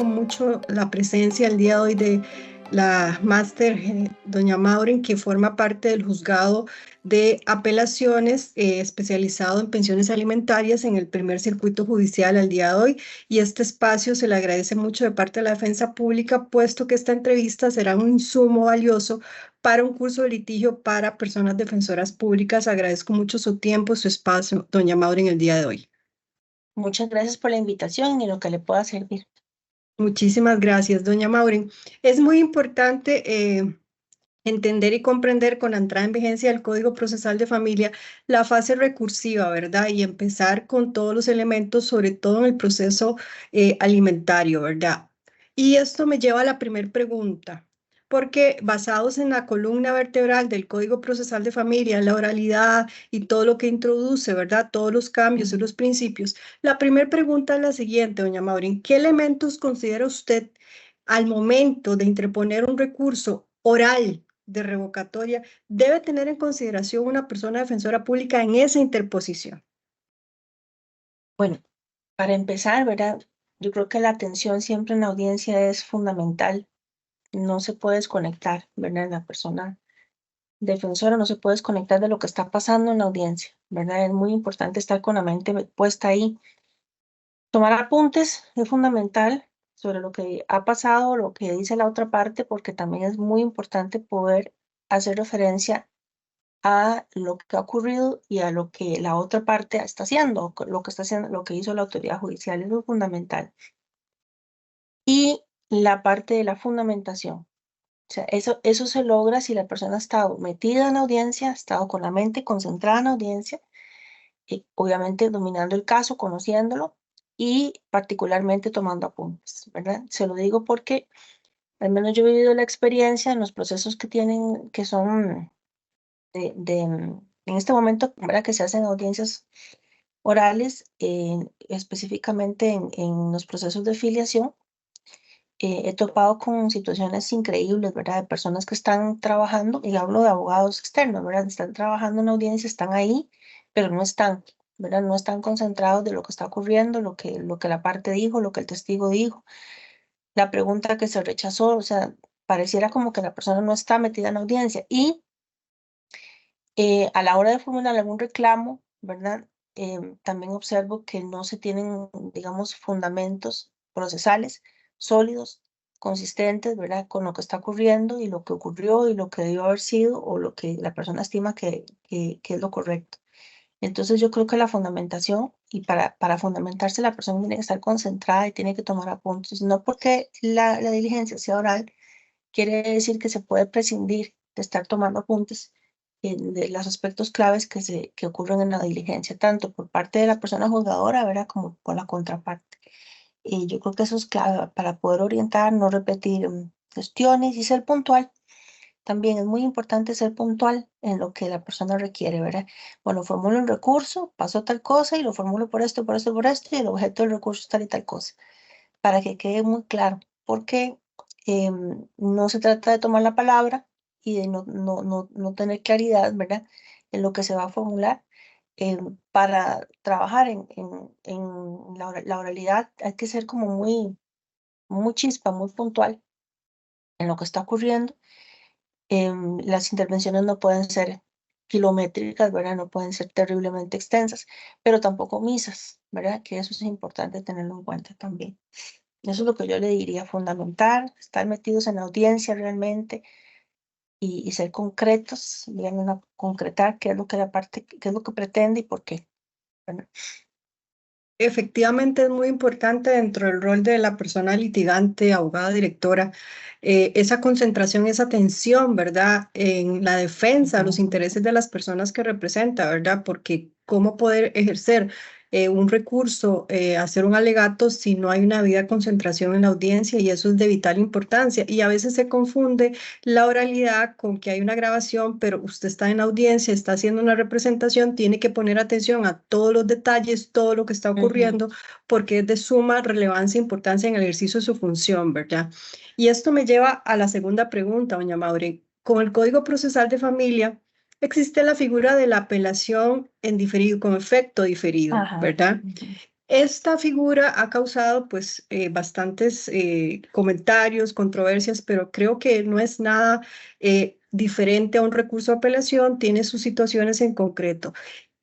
mucho la presencia el día de hoy de la máster doña Maureen, que forma parte del juzgado de apelaciones especializado en pensiones alimentarias en el primer circuito judicial al día de hoy. Y este espacio se le agradece mucho de parte de la defensa pública, puesto que esta entrevista será un insumo valioso para un curso de litigio para personas defensoras públicas. Agradezco mucho su tiempo, su espacio, doña Maureen, el día de hoy. Muchas gracias por la invitación y lo que le pueda servir. Muchísimas gracias, doña Maureen. Es muy importante entender y comprender con la entrada en vigencia del Código Procesal de Familia la fase recursiva, ¿verdad? Y empezar con todos los elementos, sobre todo en el proceso alimentario, ¿verdad? Y esto me lleva a la primera pregunta, porque basados en la columna vertebral del Código Procesal de Familia, la oralidad y todo lo que introduce, ¿verdad? Todos los cambios y los principios. La primera pregunta es la siguiente, doña Maureen. ¿Qué elementos considera usted al momento de interponer un recurso oral de revocatoria debe tener en consideración una persona defensora pública en esa interposición? Bueno, para empezar, ¿verdad? Yo creo que la atención siempre en la audiencia es fundamental. No se puede desconectar, ¿verdad? La persona defensora no se puede desconectar de lo que está pasando en la audiencia, ¿verdad? Es muy importante estar con la mente puesta ahí. Tomar apuntes es fundamental sobre lo que ha pasado, lo que dice la otra parte, porque también es muy importante poder hacer referencia a lo que ha ocurrido y a lo que la otra parte está haciendo, lo que está haciendo, lo que hizo la autoridad judicial, eso es fundamental. Y la parte de la fundamentación. O sea, eso se logra si la persona ha estado metida en la audiencia, ha estado con la mente concentrada en la audiencia, y obviamente dominando el caso, conociéndolo y particularmente tomando apuntes, ¿verdad? Se lo digo porque al menos yo he vivido la experiencia en los procesos que tienen, que son en este momento, ¿verdad? Que se hacen audiencias orales, específicamente en los procesos de filiación. He topado con situaciones increíbles, ¿verdad? De personas que están trabajando, y hablo de abogados externos, ¿verdad? Están trabajando en la audiencia, están ahí, pero no están, ¿verdad? No están concentrados de lo que está ocurriendo, lo que la parte dijo, lo que el testigo dijo, la pregunta que se rechazó, o sea, pareciera como que la persona no está metida en la audiencia. Y a la hora de formular algún reclamo, ¿verdad? También observo que no se tienen, digamos, fundamentos procesales sólidos, consistentes, ¿verdad? Con lo que está ocurriendo y lo que ocurrió y lo que debió haber sido o lo que la persona estima que es lo correcto. Entonces yo creo que la fundamentación, y para fundamentarse la persona tiene que estar concentrada y tiene que tomar apuntes, no porque la diligencia sea oral, quiere decir que se puede prescindir de estar tomando apuntes de los aspectos claves que ocurren en la diligencia, tanto por parte de la persona juzgadora, ¿verdad? Como por la contraparte. Y yo creo que eso es clave para poder orientar, no repetir cuestiones y ser puntual. También es muy importante ser puntual en lo que la persona requiere, ¿verdad? Bueno, formulo un recurso, pasó tal cosa y lo formulo por esto, por esto, por esto, y el objeto del recurso es tal y tal cosa, para que quede muy claro, porque no se trata de tomar la palabra y de no tener claridad, ¿verdad? En lo que se va a formular. Para trabajar en la oralidad hay que ser como muy chispa, muy puntual en lo que está ocurriendo. Las intervenciones no pueden ser kilométricas, ¿verdad? No pueden ser terriblemente extensas, pero tampoco omisas, ¿verdad? Que eso es importante tenerlo en cuenta también. Eso es lo que yo le diría, fundamental, estar metidos en la audiencia realmente y ser concretos, digamos, concretar qué es lo que la parte, qué es lo que pretende y por qué. ¿Verdad? Efectivamente es muy importante dentro del rol de la persona litigante, abogada, directora, esa concentración, esa atención, ¿verdad? En la defensa, los intereses de las personas que representa, ¿verdad? Porque cómo poder ejercer un recurso, hacer un alegato si no hay una debida concentración en la audiencia, y eso es de vital importancia. Y a veces se confunde la oralidad con que hay una grabación, pero usted está en la audiencia, está haciendo una representación, tiene que poner atención a todos los detalles, todo lo que está ocurriendo, porque es de suma relevancia e importancia en el ejercicio de su función, ¿verdad? Y esto me lleva a la segunda pregunta, doña Maureen. Con el Código Procesal de Familia existe la figura de la apelación en diferido, con efecto diferido, Ajá. ¿verdad? Esta figura ha causado pues bastantes comentarios, controversias, pero creo que no es nada diferente a un recurso de apelación, tiene sus situaciones en concreto.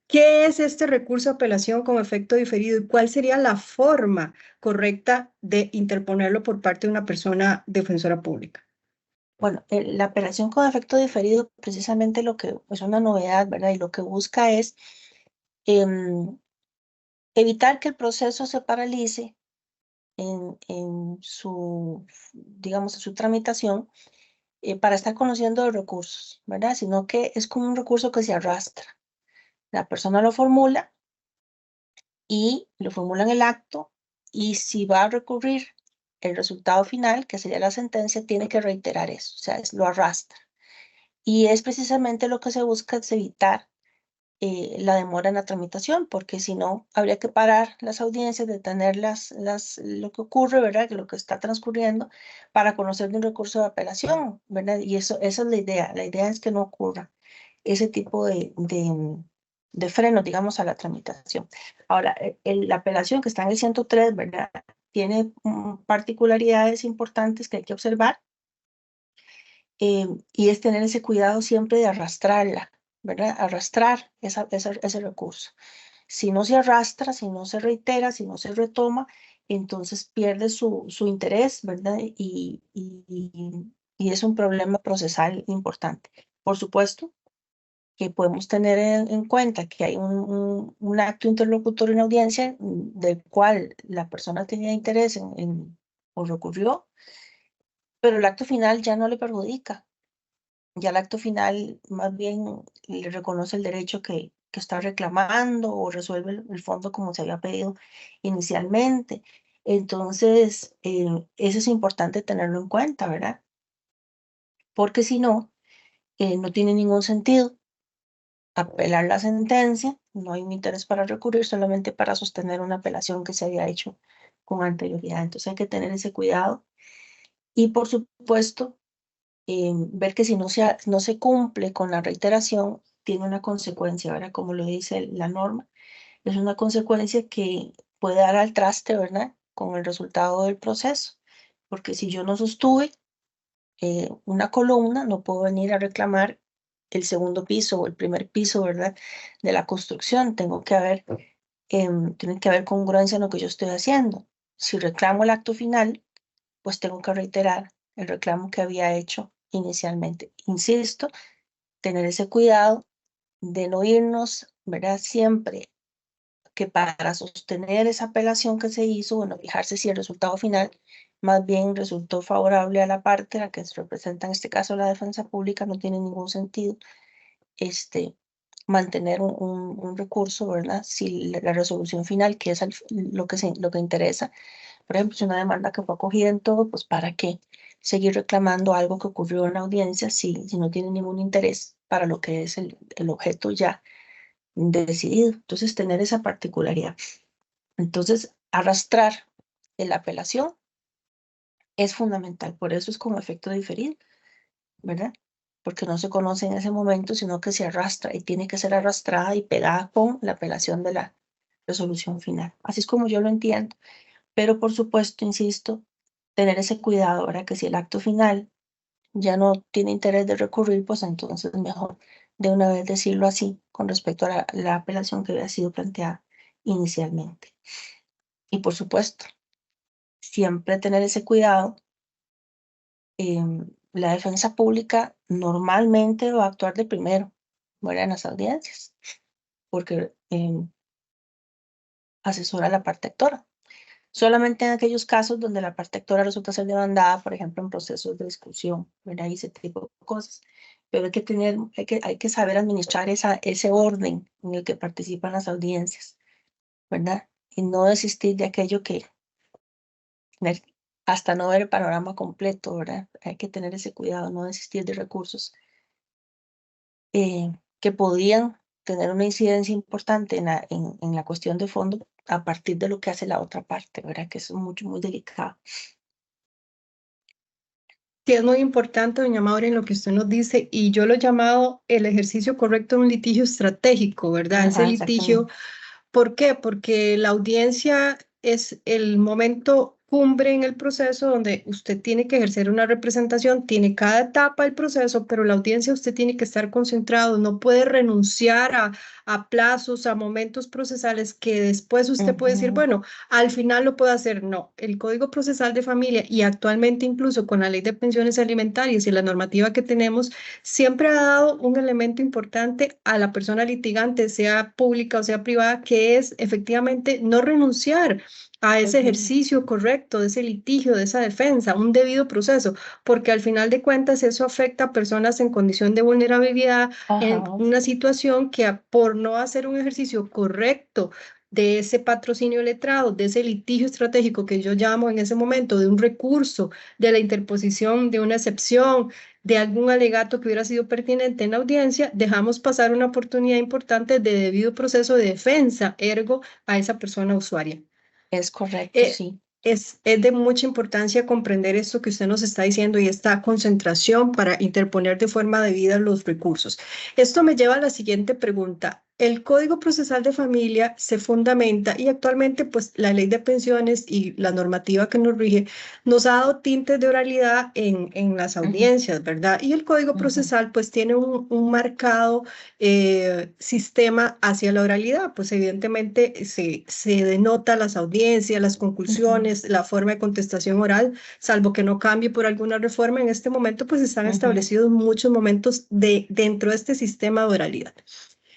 ¿Qué es este recurso de apelación con efecto diferido y cuál sería la forma correcta de interponerlo por parte de una persona defensora pública? Bueno, la apelación con efecto diferido, precisamente lo que es una novedad, ¿verdad? Y lo que busca es em, evitar que el proceso se paralice en su, digamos, en su tramitación para estar conociendo los recursos, ¿verdad? Sino que es como un recurso que se arrastra. La persona lo formula y lo formula en el acto y si va a recurrir el resultado final, que sería la sentencia, tiene que reiterar eso, o sea, lo arrastra. Y es precisamente lo que se busca, es evitar la demora en la tramitación, porque si no, habría que parar las audiencias, detener lo que ocurre, ¿verdad? Que lo que está transcurriendo para conocer de un recurso de apelación, ¿verdad? Y eso, esa es la idea. La idea es que no ocurra ese tipo de frenos, digamos, a la tramitación. Ahora, la apelación que está en el 103, ¿verdad? Tiene particularidades importantes que hay que observar y es tener ese cuidado siempre de arrastrarla, ¿verdad? Arrastrar ese recurso. Si no se arrastra, si no se reitera, si no se retoma, entonces pierde su interés, ¿verdad? Y es un problema procesal importante. Por supuesto que podemos tener en cuenta que hay un acto interlocutorio en audiencia del cual la persona tenía interés o recurrió, pero el acto final ya no le perjudica. Ya el acto final más bien le reconoce el derecho que está reclamando o resuelve el fondo como se había pedido inicialmente. Entonces, eso es importante tenerlo en cuenta, ¿verdad? Porque si no, no tiene ningún sentido apelar la sentencia, no hay un interés para recurrir, solamente para sostener una apelación que se había hecho con anterioridad. Entonces hay que tener ese cuidado y, por supuesto, ver que si no se cumple con la reiteración, tiene una consecuencia, ¿verdad? Como lo dice la norma, es una consecuencia que puede dar al traste, ¿verdad? Con el resultado del proceso, porque si yo no sostuve una columna, no puedo venir a reclamar el segundo piso o el primer piso, ¿verdad? De la construcción, tiene que haber congruencia en lo que yo estoy haciendo. Si reclamo el acto final, pues tengo que reiterar el reclamo que había hecho inicialmente. Insisto, tener ese cuidado de no irnos, ¿verdad? Siempre que para sostener esa apelación que se hizo, bueno, fijarse si el resultado final más bien resultó favorable a la parte a la que se representa, en este caso la defensa pública, no tiene ningún sentido este, mantener un recurso, ¿verdad? Si la resolución final, que es lo que interesa, por ejemplo, si una demanda que fue acogida en todo, pues ¿para qué seguir reclamando algo que ocurrió en la audiencia si no tiene ningún interés para lo que es el objeto ya decidido? Entonces, tener esa particularidad. Entonces, arrastrar la apelación es fundamental, por eso es como efecto diferido, ¿verdad? Porque no se conoce en ese momento, sino que se arrastra y tiene que ser arrastrada y pegada con la apelación de la resolución final. Así es como yo lo entiendo. Pero por supuesto, insisto, tener ese cuidado, ahora que si el acto final ya no tiene interés de recurrir, pues entonces mejor de una vez decirlo así con respecto a la apelación que había sido planteada inicialmente. Y por supuesto, siempre tener ese cuidado. La defensa pública normalmente va a actuar de primero, ¿verdad? En las audiencias, porque asesora a la parte actora. Solamente en aquellos casos donde la parte actora resulta ser demandada, por ejemplo, en procesos de discusión, ¿verdad? Y ese tipo de cosas. Pero hay que saber administrar ese orden en el que participan las audiencias, ¿verdad? Y no desistir de aquello tener- hasta no ver el panorama completo, ¿verdad? Hay que tener ese cuidado, no desistir de recursos que podían tener una incidencia importante en la cuestión de fondo a partir de lo que hace la otra parte, ¿verdad? Que es mucho, muy delicado. Sí, es muy importante, doña Maureen, lo que usted nos dice, y yo lo he llamado el ejercicio correcto de un litigio estratégico, ¿verdad? Ese Ajá, litigio exactamente. ¿Por qué? Porque la audiencia es el momento cumbre en el proceso donde usted tiene que ejercer una representación, tiene cada etapa del proceso, pero la audiencia usted tiene que estar concentrado, no puede renunciar a plazos, a momentos procesales que después usted puede decir, Ujú, bueno, al final lo puedo hacer. No, el Código Procesal de Familia y actualmente incluso con la Ley de Pensiones Alimentarias y la normativa que tenemos, siempre ha dado un elemento importante a la persona litigante, sea pública o sea privada, que es efectivamente no renunciar a ese ujú. ejercicio correcto, de ese litigio, de esa defensa, un debido proceso, porque al final de cuentas eso afecta a personas en condición de vulnerabilidad, en Ajá, una situación que por no hacer un ejercicio correcto de ese patrocinio letrado, de ese litigio estratégico que yo llamo en ese momento, de un recurso, de la interposición de una excepción, de algún alegato que hubiera sido pertinente en la audiencia, dejamos pasar una oportunidad importante de debido proceso de defensa, ergo a esa persona usuaria. es correcto, Eh, sí. es de mucha importancia comprender esto que usted nos está diciendo y esta concentración para interponer de forma debida los recursos. Esto me lleva a la siguiente pregunta. El Código Procesal de Familia se fundamenta y actualmente pues la ley de pensiones y la normativa que nos rige nos ha dado tintes de oralidad en las Ujú, audiencias, ¿verdad? Y el Código ujú, Procesal pues tiene un marcado sistema hacia la oralidad, pues evidentemente se denota las audiencias, las ujú, conclusiones, la forma de contestación oral, salvo que no cambie por alguna reforma en este momento, pues están ujú. establecidos muchos momentos dentro de este sistema de oralidad.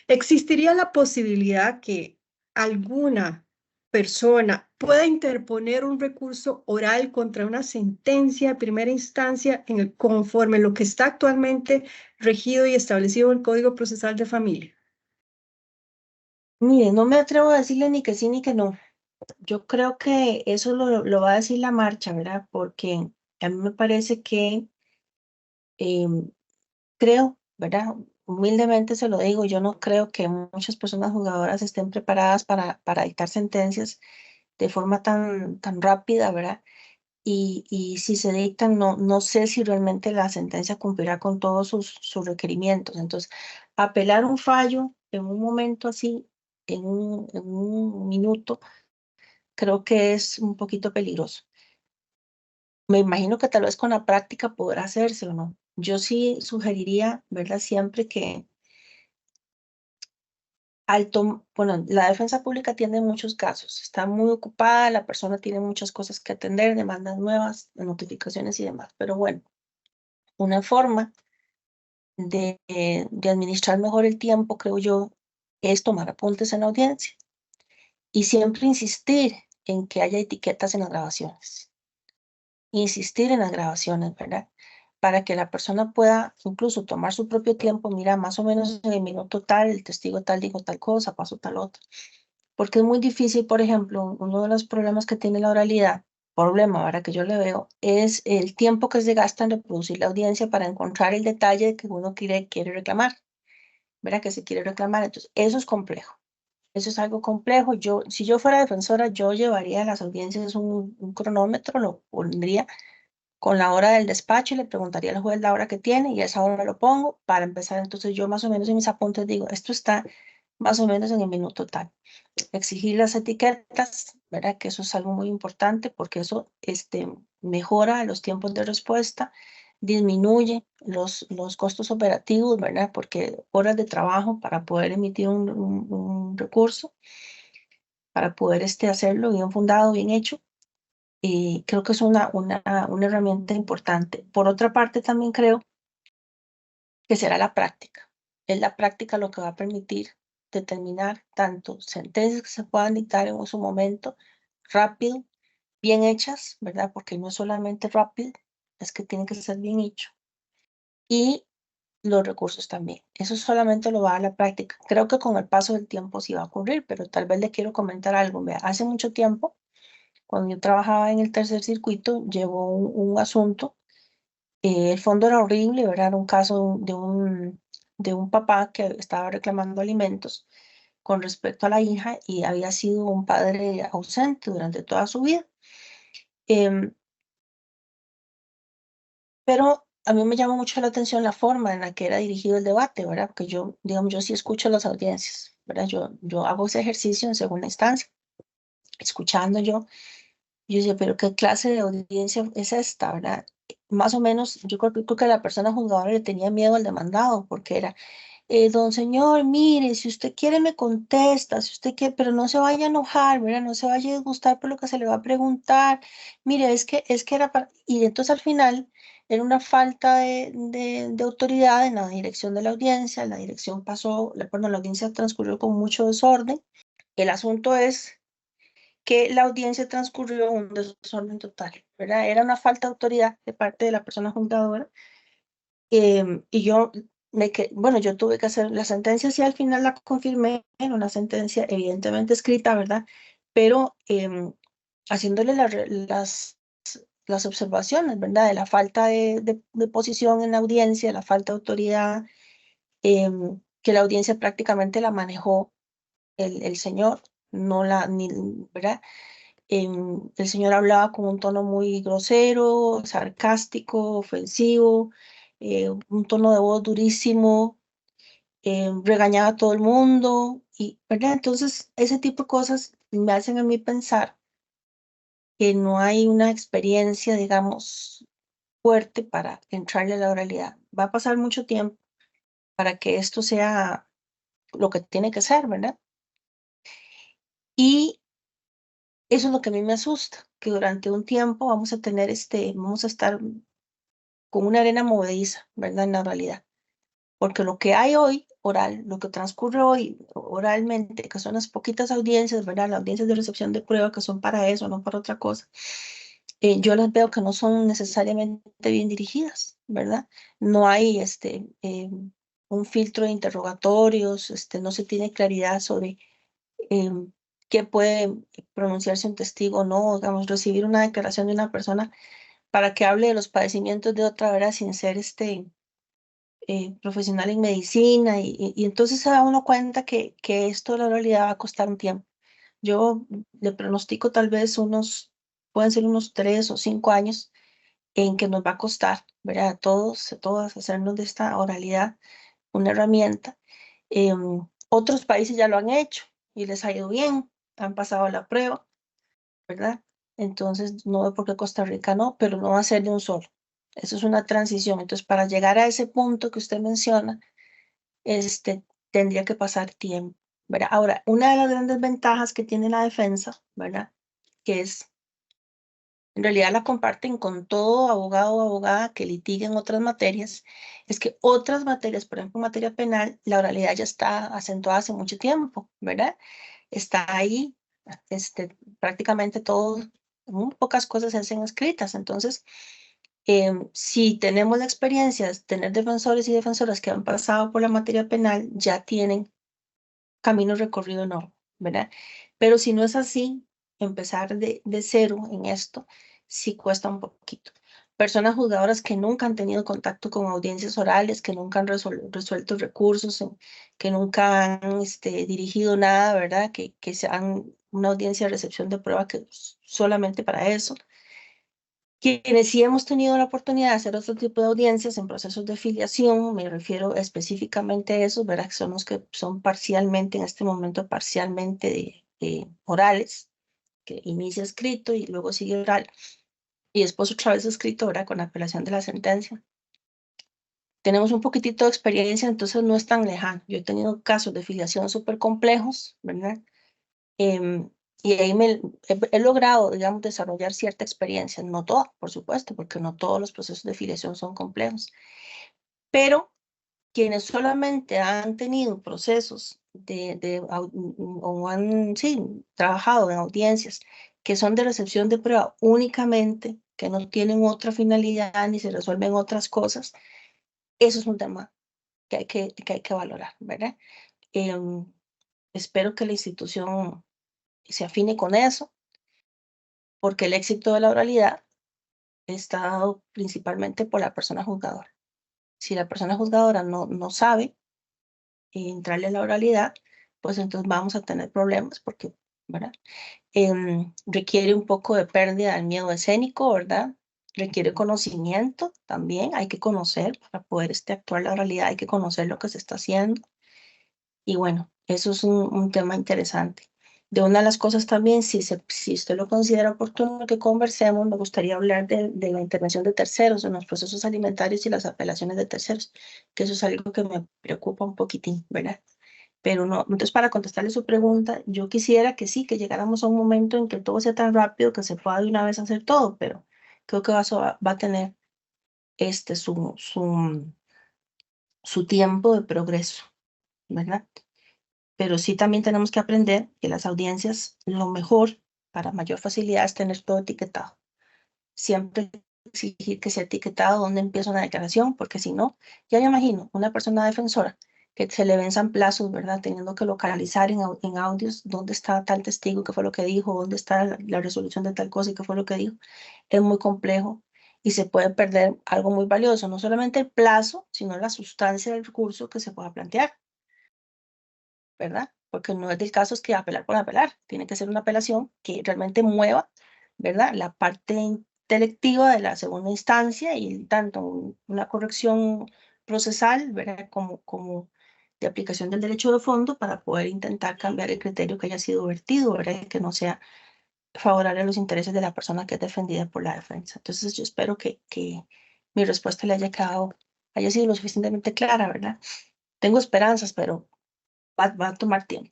¿Existiría la posibilidad que alguna persona pueda interponer un recurso oral contra una sentencia de primera instancia conforme lo que está actualmente regido y establecido en el Código Procesal de Familia? Mire, no me atrevo a decirle ni que sí ni que no. Yo creo que eso lo va a decir la marcha, ¿verdad? Porque a mí me parece que em, creo, ¿verdad? Humildemente se lo digo, yo no creo que muchas personas jugadoras estén preparadas para dictar sentencias de forma tan rápida, ¿verdad? Y si se dictan, no sé si realmente la sentencia cumplirá con todos sus requerimientos. Entonces, apelar un fallo en un momento así, en un minuto, creo que es un poquito peligroso. Me imagino que tal vez con la práctica podrá hacerse o no. Yo sí sugeriría, ¿verdad? Siempre que bueno, la defensa pública tiene muchos casos, está muy ocupada, la persona tiene muchas cosas que atender, demandas nuevas, notificaciones y demás. Pero bueno, una forma de administrar mejor el tiempo, creo yo, es tomar apuntes en la audiencia y siempre insistir en que haya etiquetas en las grabaciones. Insistir en las grabaciones, ¿verdad? Para que la persona pueda incluso tomar su propio tiempo, mira, más o menos en el minuto tal, el testigo tal dijo tal cosa, pasó tal otra. Porque es muy difícil, por ejemplo, uno de los problemas que tiene la oralidad, problema ahora que yo le veo, es el tiempo que se gasta en reproducir la audiencia para encontrar el detalle que uno quiere reclamar, ¿verdad? Que se quiere reclamar. Entonces, eso es complejo. Eso es algo complejo. Si yo fuera defensora, yo llevaría a las audiencias un cronómetro, lo pondría con la hora del despacho y le preguntaría al juez la hora que tiene y a esa hora lo pongo para empezar. Entonces yo más o menos en mis apuntes digo, esto está más o menos en el minuto tal. Exigir las etiquetas, ¿verdad? Que eso es algo muy importante porque eso mejora los tiempos de respuesta, disminuye los costos operativos, ¿verdad? Porque horas de trabajo para poder emitir un recurso, para poder hacerlo bien fundado, bien hecho. Y creo que es una herramienta importante. Por otra parte, también creo que será la práctica. Es la práctica lo que va a permitir determinar tanto sentencias que se puedan dictar en su momento, rápido, bien hechas, ¿verdad? Porque no es solamente rápido, es que tiene que ser bien hecho. Y los recursos también. Eso solamente lo va a dar la práctica. Creo que con el paso del tiempo sí va a ocurrir, pero tal vez le quiero comentar algo. Vea, hace mucho tiempo, cuando yo trabajaba en el tercer circuito, llevó un asunto. El fondo era horrible, ¿verdad? Era un caso de un papá que estaba reclamando alimentos con respecto a la hija y había sido un padre ausente durante toda su vida. Em, pero a mí me llama mucho la atención la forma en la que era dirigido el debate, ¿verdad? Porque yo, digamos, yo sí escucho las audiencias, ¿verdad? Yo hago ese ejercicio en segunda instancia, escuchando yo decía, pero ¿qué clase de audiencia es esta, verdad? Más o menos, yo creo que la persona juzgadora le tenía miedo al demandado, porque era, don señor, mire, si usted quiere me contesta, si usted quiere, pero no se vaya a enojar, ¿verdad? No se vaya a disgustar por lo que se le va a preguntar. Mire, es que era para... Y entonces al final era una falta de autoridad en la dirección de la dirección pasó, perdón, la audiencia transcurrió con mucho desorden. El asunto es que la audiencia transcurrió en un desorden total, ¿verdad? Era una falta de autoridad de parte de la persona juzgadora. Y yo bueno, yo tuve que hacer la sentencia, sí, al final la confirmé en una sentencia evidentemente escrita, ¿verdad? Pero haciéndole las observaciones, ¿verdad? De la falta de posición en la audiencia, la falta de autoridad, que la audiencia prácticamente la manejó el señor, no la, ni, ¿verdad? El señor hablaba con un tono muy grosero, sarcástico, ofensivo, un tono de voz durísimo, regañaba a todo el mundo, y, ¿verdad? Entonces, ese tipo de cosas me hacen a mí pensar que no hay una experiencia, digamos, fuerte para entrarle a la oralidad. Va a pasar mucho tiempo para que esto sea lo que tiene que ser, ¿verdad? Y eso es lo que a mí me asusta, que durante un tiempo vamos a estar con una arena movediza, ¿verdad? En la realidad. Porque lo que hay hoy, oral, lo que transcurre hoy oralmente, que son las poquitas audiencias, ¿verdad? Las audiencias de recepción de prueba, que son para eso, no para otra cosa, yo las veo que no son necesariamente bien dirigidas, ¿verdad? No hay un filtro de interrogatorios, no se tiene claridad sobre eh, qué puede pronunciarse un testigo o no, digamos, recibir una declaración de una persona para que hable de los padecimientos de otra, ¿verdad? Sin ser profesional en medicina y entonces se da uno cuenta que esto de la realidad va a costar un tiempo. Yo le pronostico tal vez pueden ser unos 3 o 5 años en que nos va a costar, ¿verdad? A todos, a todas, hacernos de esta oralidad una herramienta. Otros países ya lo han hecho y les ha ido bien, han pasado la prueba, ¿verdad? Entonces, no veo por qué Costa Rica no, pero no va a ser de un solo. Eso es una transición. Entonces, para llegar a ese punto que usted menciona, tendría que pasar tiempo, ¿verdad? Ahora, una de las grandes ventajas que tiene la defensa, ¿verdad? Que es, en realidad la comparten con todo abogado o abogada que litigue en otras materias, es que otras materias, por ejemplo, en materia penal, la oralidad ya está acentuada hace mucho tiempo, ¿verdad? Está ahí, prácticamente todo, muy pocas cosas se hacen escritas, entonces, si tenemos la experiencia de tener defensores y defensoras que han pasado por la materia penal, ya tienen camino recorrido enorme, ¿verdad? Pero si no es así, empezar de cero en esto sí cuesta un poquito. Personas juzgadoras que nunca han tenido contacto con audiencias orales, que nunca han resuelto recursos, que nunca han dirigido nada, ¿verdad? Que sean una audiencia de recepción de prueba que solamente para eso. Quienes sí hemos tenido la oportunidad de hacer otro tipo de audiencias en procesos de filiación, me refiero específicamente a esos, ¿verdad? Que son los que son parcialmente, en este momento, parcialmente orales, que inicia escrito y luego sigue oral, y después otra vez escrito, ¿verdad? Con apelación de la sentencia. Tenemos un poquitito de experiencia, entonces no es tan lejano. Yo he tenido casos de filiación súper complejos, ¿verdad? Y ahí he logrado, digamos, desarrollar cierta experiencia, no toda, por supuesto, porque no todos los procesos de filiación son complejos, pero quienes solamente han tenido procesos o han, sí, trabajado en audiencias que son de recepción de prueba únicamente, que no tienen otra finalidad ni se resuelven otras cosas, eso es un tema que hay que valorar, ¿verdad? Em, Espero que la institución se afine con eso, porque el éxito de la oralidad está dado principalmente por la persona juzgadora. Si la persona juzgadora no sabe entrarle a la oralidad, pues entonces vamos a tener problemas porque, ¿verdad? Requiere un poco de pérdida del miedo escénico, ¿verdad? requiere conocimiento también, hay que conocer para poder actuar la realidad, hay que conocer lo que se está haciendo. Y bueno, eso es un tema interesante. De una de las cosas también, si usted lo considera oportuno que conversemos, me gustaría hablar de la intervención de terceros en los procesos alimentarios y las apelaciones de terceros, que eso es algo que me preocupa un poquitín, ¿verdad? Pero no, entonces para contestarle su pregunta, yo quisiera que sí, que llegáramos a un momento en que todo sea tan rápido que se pueda de una vez hacer todo, pero creo que va a tener este su tiempo de progreso, ¿verdad? Pero sí también tenemos que aprender que las audiencias, lo mejor para mayor facilidad es tener todo etiquetado. Siempre exigir que sea etiquetado dónde empieza una declaración, porque si no, ya me imagino una persona defensora que se le venzan plazos, ¿verdad? Teniendo que localizar en audios dónde está tal testigo, qué fue lo que dijo, dónde está la resolución de tal cosa y qué fue lo que dijo. Es muy complejo y se puede perder algo muy valioso, no solamente el plazo, sino la sustancia del recurso que se pueda plantear, ¿verdad? Porque no es del caso es que apelar por apelar, tiene que ser una apelación que realmente mueva, ¿verdad? La parte intelectiva de la segunda instancia y tanto una corrección procesal, ¿verdad? Como de aplicación del derecho de fondo para poder intentar cambiar el criterio que haya sido vertido, ¿verdad? Y que no sea favorable a los intereses de la persona que es defendida por la defensa. Entonces yo espero que mi respuesta le haya quedado, haya sido lo suficientemente clara, ¿verdad? Tengo esperanzas, pero va a tomar tiempo.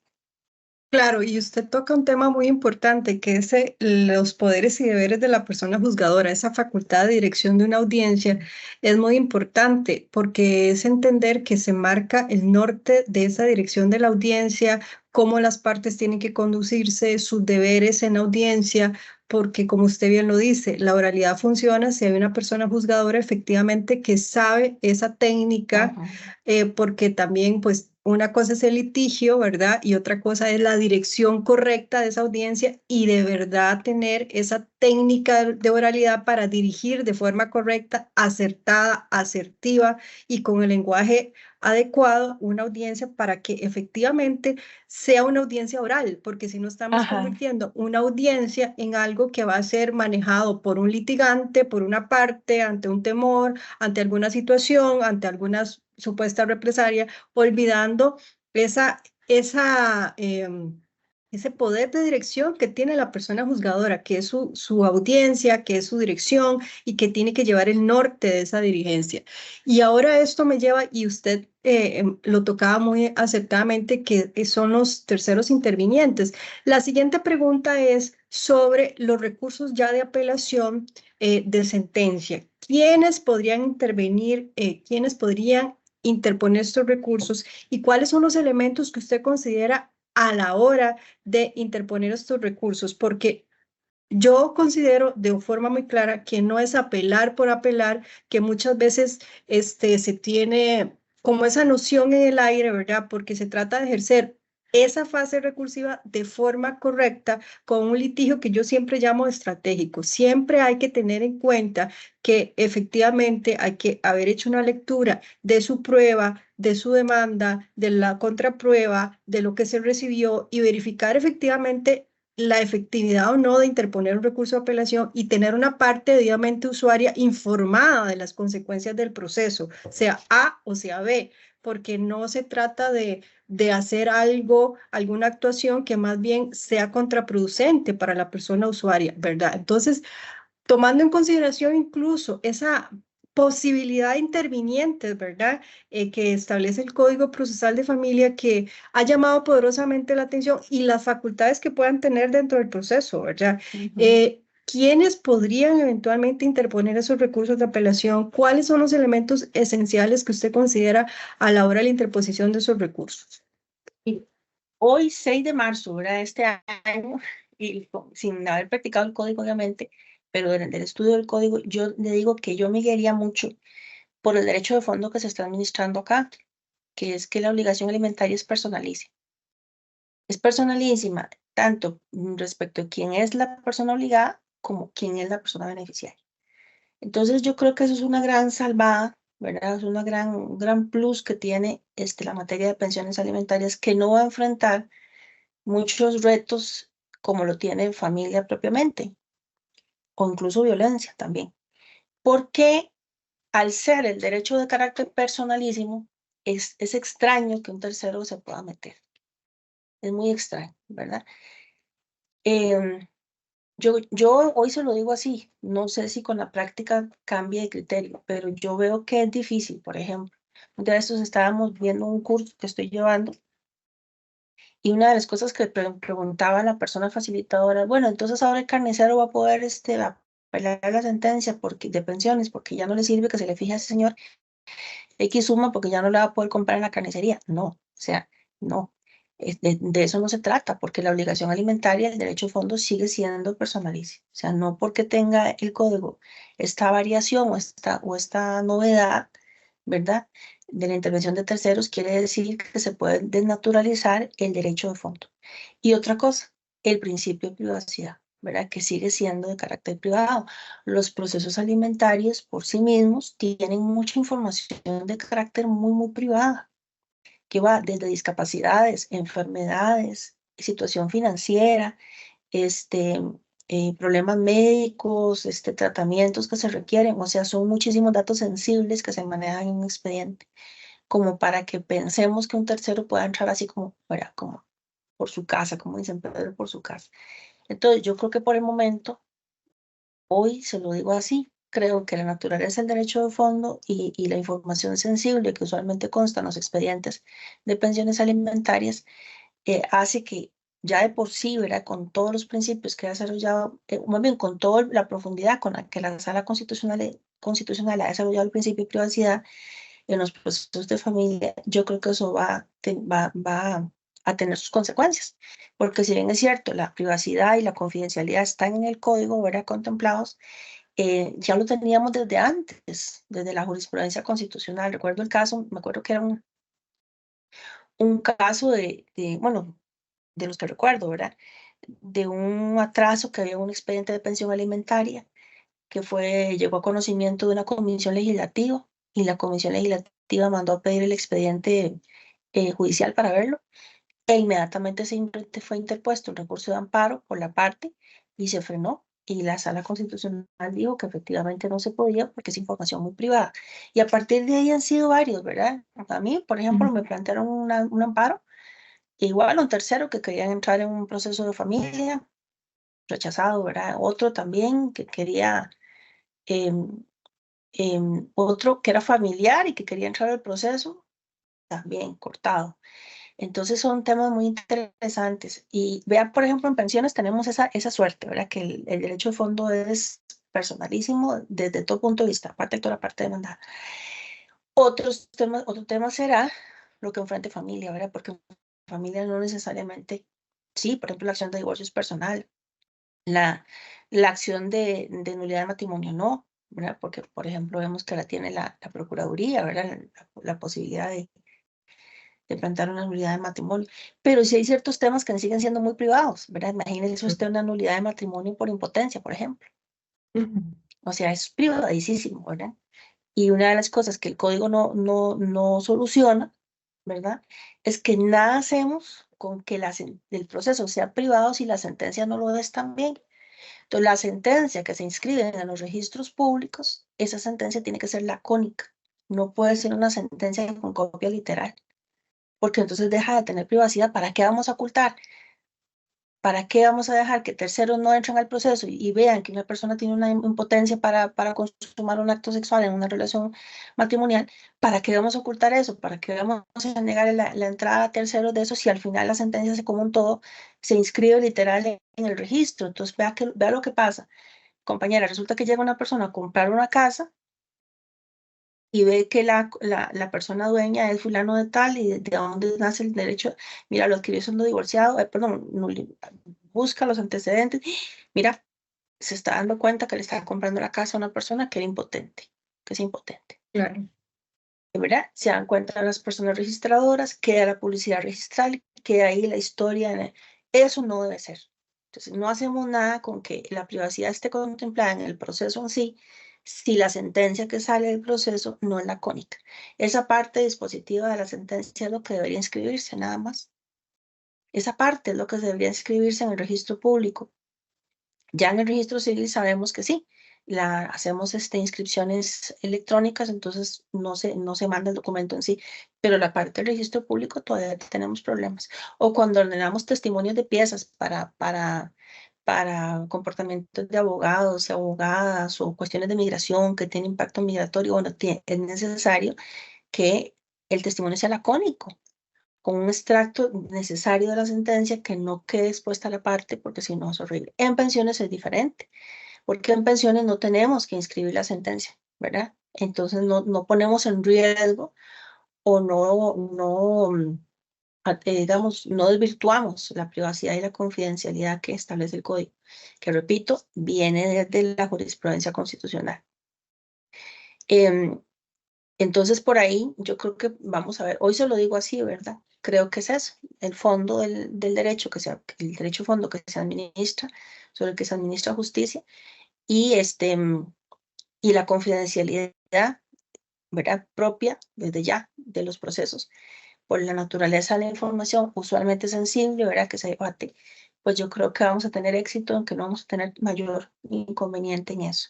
Claro, y usted toca un tema muy importante, que es los poderes y deberes de la persona juzgadora. Esa facultad de dirección de una audiencia es muy importante porque es entender que se marca el norte de esa dirección de la audiencia, cómo las partes tienen que conducirse, sus deberes en audiencia, porque como usted bien lo dice, la oralidad funciona si hay una persona juzgadora efectivamente que sabe esa técnica, Ujú. porque también pues una cosa es el litigio, ¿verdad? Y otra cosa es la dirección correcta de esa audiencia y de verdad tener esa técnica de oralidad para dirigir de forma correcta, acertada, asertiva y con el lenguaje adecuado una audiencia para que efectivamente sea una audiencia oral, porque si no estamos Ajá, convirtiendo una audiencia en algo que va a ser manejado por un litigante, por una parte, ante un temor, ante alguna situación, ante alguna supuesta represalia, olvidando esa, ese poder de dirección que tiene la persona juzgadora, que es su audiencia, que es su dirección y que tiene que llevar el norte de esa dirigencia. Y ahora esto me lleva, y usted lo tocaba muy acertadamente, que son los terceros intervinientes. La siguiente pregunta es sobre los recursos ya de apelación de sentencia. ¿Quiénes podrían intervenir? ¿Quiénes podrían interponer estos recursos y cuáles son los elementos que usted considera a la hora de interponer estos recursos? Porque yo considero de forma muy clara que no es apelar por apelar, que muchas veces se tiene como esa noción en el aire, ¿verdad? Porque se trata de ejercer esa fase recursiva de forma correcta con un litigio que yo siempre llamo estratégico. Siempre hay que tener en cuenta que efectivamente hay que haber hecho una lectura de su prueba, de su demanda, de la contraprueba, de lo que se recibió y verificar efectivamente la efectividad o no de interponer un recurso de apelación y tener una parte debidamente usuaria informada de las consecuencias del proceso, sea A o sea B, porque no se trata de hacer algo, alguna actuación que más bien sea contraproducente para la persona usuaria, ¿verdad? Entonces, tomando en consideración incluso esa posibilidad interviniente, ¿verdad? Que establece el Código Procesal de Familia, que ha llamado poderosamente la atención y las facultades que puedan tener dentro del proceso, ¿verdad? ujú. ¿Quiénes podrían eventualmente interponer esos recursos de apelación? ¿Cuáles son los elementos esenciales que usted considera a la hora de la interposición de esos recursos? Y hoy, 6 de marzo, ¿verdad? Este año, y sin haber practicado el código, obviamente, pero durante el estudio del código, yo le digo que yo me guiaría mucho por el derecho de fondo que se está administrando acá, que es que la obligación alimentaria es personalísima. Es personalísima, tanto respecto a quién es la persona obligada como quién es la persona beneficiaria. Entonces yo creo que eso es una gran salvada, ¿verdad? Es una un gran plus que tiene la materia de pensiones alimentarias que no va a enfrentar muchos retos como lo tiene familia propiamente, o incluso violencia también. Porque al ser el derecho de carácter personalísimo, es extraño que un tercero se pueda meter. Es muy extraño, ¿verdad? Yo hoy se lo digo así, no sé si con la práctica cambie de criterio, pero yo veo que es difícil, por ejemplo. Un día de estos estábamos viendo un curso que estoy llevando y una de las cosas que preguntaba la persona facilitadora, bueno, entonces ahora el carnicero va a poder apelar la sentencia de pensiones porque ya no le sirve que se le fije a ese señor X suma porque ya no le va a poder comprar en la carnicería. No, o sea, no. De eso no se trata, porque la obligación alimentaria, el derecho de fondo sigue siendo personalísimo. O sea, no porque tenga el código esta variación o esta novedad, ¿verdad? De la intervención de terceros, quiere decir que se puede desnaturalizar el derecho de fondo. Y otra cosa, el principio de privacidad, ¿verdad? Que sigue siendo de carácter privado. Los procesos alimentarios por sí mismos tienen mucha información de carácter muy, muy privada, que va desde discapacidades, enfermedades, situación financiera, este, problemas médicos, tratamientos que se requieren. O sea, son muchísimos datos sensibles que se manejan en un expediente, como para que pensemos que un tercero pueda entrar así como, ¿verdad? Como por su casa, como dicen Pedro, por su casa. Entonces, yo creo que por el momento, hoy se lo digo así, creo que la naturaleza del derecho de fondo y la información sensible que usualmente consta en los expedientes de pensiones alimentarias hace que ya de por sí, ¿verdad? Con todos los principios que ha desarrollado, más bien con toda la profundidad con la que la Sala Constitucional ha desarrollado el principio de privacidad en los procesos de familia, yo creo que eso va a tener sus consecuencias. Porque si bien es cierto, la privacidad y la confidencialidad están en el código, ¿verdad? Contemplados, ya lo teníamos desde antes, desde la jurisprudencia constitucional. Recuerdo el caso, me acuerdo que era un caso bueno, de los que recuerdo, ¿verdad? De un atraso que había en un expediente de pensión alimentaria que llegó a conocimiento de una comisión legislativa y la comisión legislativa mandó a pedir el expediente judicial para verlo e inmediatamente fue interpuesto un recurso de amparo por la parte y se frenó. Y la Sala Constitucional dijo que efectivamente no se podía porque es información muy privada. Y a partir de ahí han sido varios, ¿verdad? A mí, por ejemplo, me plantearon un amparo, igual un tercero que querían entrar en un proceso de familia, rechazado, ¿verdad? Otro también que quería, em, otro que era familiar y que quería entrar al proceso, también cortado. Entonces son temas muy interesantes. Y vean, por ejemplo, en pensiones tenemos esa suerte, ¿verdad? Que el derecho de fondo es personalísimo desde todo punto de vista, aparte de toda la parte demandada. Otro tema será lo que enfrente familia, ¿verdad? Porque familia no necesariamente, sí, por ejemplo, la acción de divorcio es personal, la, la acción de nulidad de matrimonio no, ¿verdad? Porque, por ejemplo, vemos que la tiene la Procuraduría, ¿verdad? La posibilidad de plantear una nulidad de matrimonio. Pero sí hay ciertos temas que siguen siendo muy privados, ¿verdad? Imagínese usted una nulidad de matrimonio por impotencia, por ejemplo. O sea, es privadísimo, ¿verdad? Y una de las cosas que el código no soluciona, ¿verdad? Es que nada hacemos con que el proceso sea privado si la sentencia no lo es también. Entonces, la sentencia que se inscribe en los registros públicos, esa sentencia tiene que ser lacónica. No puede ser una sentencia con copia literal, porque entonces deja de tener privacidad. ¿Para qué vamos a ocultar? ¿Para qué vamos a dejar que terceros no entren al proceso y vean que una persona tiene una impotencia para consumar un acto sexual en una relación matrimonial? ¿Para qué vamos a ocultar eso? ¿Para qué vamos a negar la entrada a terceros de eso si al final la sentencia se como un todo se inscribe literal en el registro? Entonces vea lo que pasa. Compañera, resulta que llega una persona a comprar una casa y ve que la persona dueña es fulano de tal y de dónde nace el derecho. Mira, lo adquirió siendo divorciado, perdón, busca los antecedentes. Mira, se está dando cuenta que le está comprando la casa a una persona que era impotente, que es impotente. Claro. ¿Verdad? Se dan cuenta las personas registradoras, queda la publicidad registral, queda ahí la historia. Eso no debe ser. Entonces, no hacemos nada con que la privacidad esté contemplada en el proceso en sí, si la sentencia que sale del proceso no es lacónica. Esa parte dispositiva de la sentencia es lo que debería inscribirse, nada más. Esa parte es lo que debería inscribirse en el registro público. Ya en el registro civil sabemos que sí, hacemos inscripciones electrónicas, entonces no se manda el documento en sí, pero la parte del registro público todavía tenemos problemas. O cuando ordenamos testimonios de piezas para comportamientos de abogados y abogadas o cuestiones de migración que tienen impacto migratorio, bueno, es necesario que el testimonio sea lacónico, con un extracto necesario de la sentencia que no quede expuesta a la parte, porque si no es horrible. En pensiones es diferente, porque en pensiones no tenemos que inscribir la sentencia, ¿verdad? Entonces no ponemos en riesgo o digamos, no desvirtuamos la privacidad y la confidencialidad que establece el código, que repito, viene desde la jurisprudencia constitucional. Entonces, por ahí yo creo que vamos a ver, hoy se lo digo así, ¿verdad? Creo que es eso, el fondo del derecho, el derecho fondo que se administra, sobre el que se administra justicia, y, y la confidencialidad, ¿verdad? Propia, desde ya, de los procesos, por la naturaleza de la información, usualmente sensible, ¿verdad? Que se debate, pues yo creo que vamos a tener éxito, aunque no vamos a tener mayor inconveniente en eso.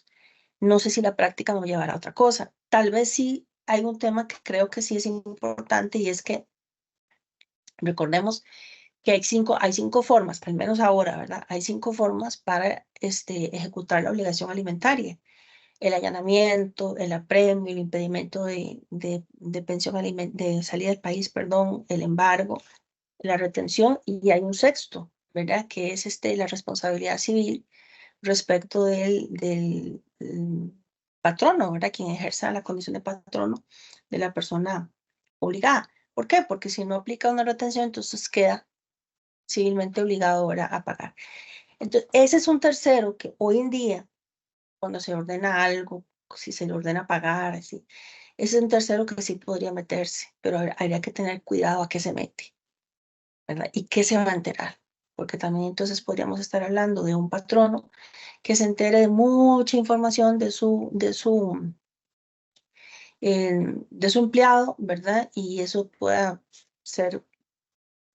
No sé si la práctica nos llevará a otra cosa. Tal vez sí hay un tema que creo que sí es importante y es que recordemos que hay cinco formas, al menos ahora, ¿verdad? Hay cinco formas para ejecutar la obligación alimentaria. El allanamiento, el apremio, el impedimento de pensión de salida del país, perdón, el embargo, la retención y hay un sexto, ¿verdad? Que es la responsabilidad civil respecto del patrono, ¿verdad? Quien ejerza la condición de patrono de la persona obligada. ¿Por qué? Porque si no aplica una retención, entonces queda civilmente obligado, ¿verdad?, a pagar. Entonces, ese es un tercero que hoy en día, cuando se ordena algo, si se le ordena pagar, así, ese es un tercero que sí podría meterse, pero habría que tener cuidado a qué se mete, ¿verdad? Y qué se va a enterar, porque también entonces podríamos estar hablando de un patrono que se entere de mucha información de su empleado, ¿verdad? Y eso pueda ser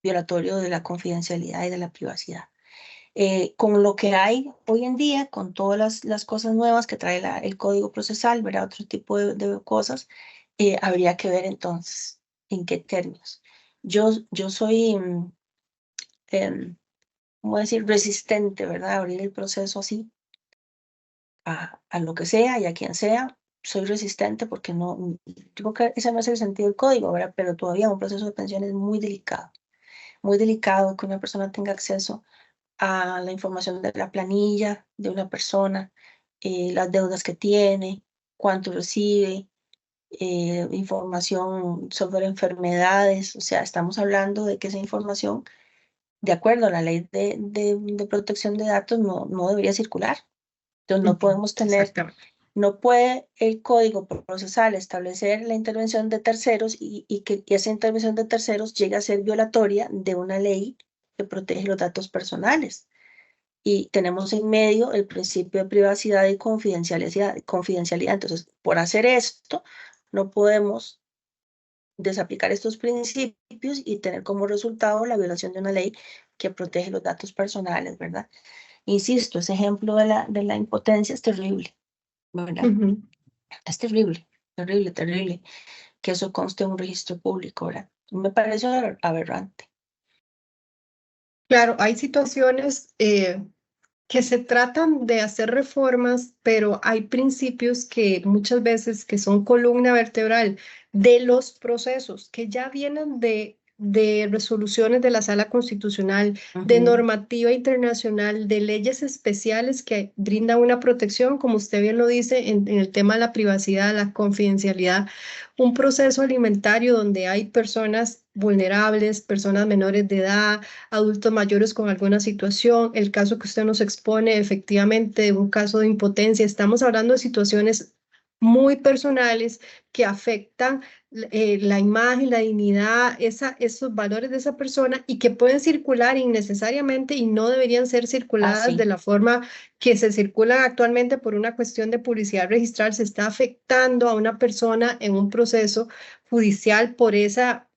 violatorio de la confidencialidad y de la privacidad. Con lo que hay hoy en día, con todas las cosas nuevas que trae el Código Procesal, ¿verdad? Otro tipo de cosas, habría que ver entonces en qué términos. Yo soy, ¿cómo decir?, resistente, ¿verdad? Abrir el proceso así a lo que sea y a quien sea. Soy resistente porque no, digo que ese no es el sentido del código, ¿verdad? Pero todavía un proceso de pensión es muy delicado que una persona tenga acceso a la información de la planilla de una persona, las deudas que tiene, cuánto recibe, información sobre enfermedades, o sea, estamos hablando de que esa información, de acuerdo a la ley de protección de datos, no debería circular. Entonces no podemos tener, Exactamente. no puede el código procesal establecer la intervención de terceros y que esa intervención de terceros llegue a ser violatoria de una ley que protege los datos personales. Y tenemos en medio el principio de privacidad y confidencialidad. Entonces, por hacer esto, no podemos desaplicar estos principios y tener como resultado la violación de una ley que protege los datos personales, ¿verdad? Insisto, ese ejemplo de la impotencia es terrible, ¿verdad? Ujú. Es terrible, terrible, terrible que eso conste en un registro público, ¿verdad? Me parece aberrante. Claro, hay situaciones que se tratan de hacer reformas, pero hay principios que muchas veces que son columna vertebral de los procesos que ya vienen de resoluciones de la Sala Constitucional, de Ujú. normativa internacional, de leyes especiales que brindan una protección, como usted bien lo dice, en el tema de la privacidad, la confidencialidad, un proceso alimentario donde hay personas vulnerables, personas menores de edad, adultos mayores con alguna situación, el caso que usted nos expone efectivamente de un caso de impotencia. Estamos hablando de situaciones muy personales que afectan la imagen, la dignidad, esos valores de esa persona y que pueden circular innecesariamente y no deberían ser circuladas de Así, la forma que se circulan actualmente por una cuestión de publicidad registral. Se está afectando a una persona en un proceso judicial por esa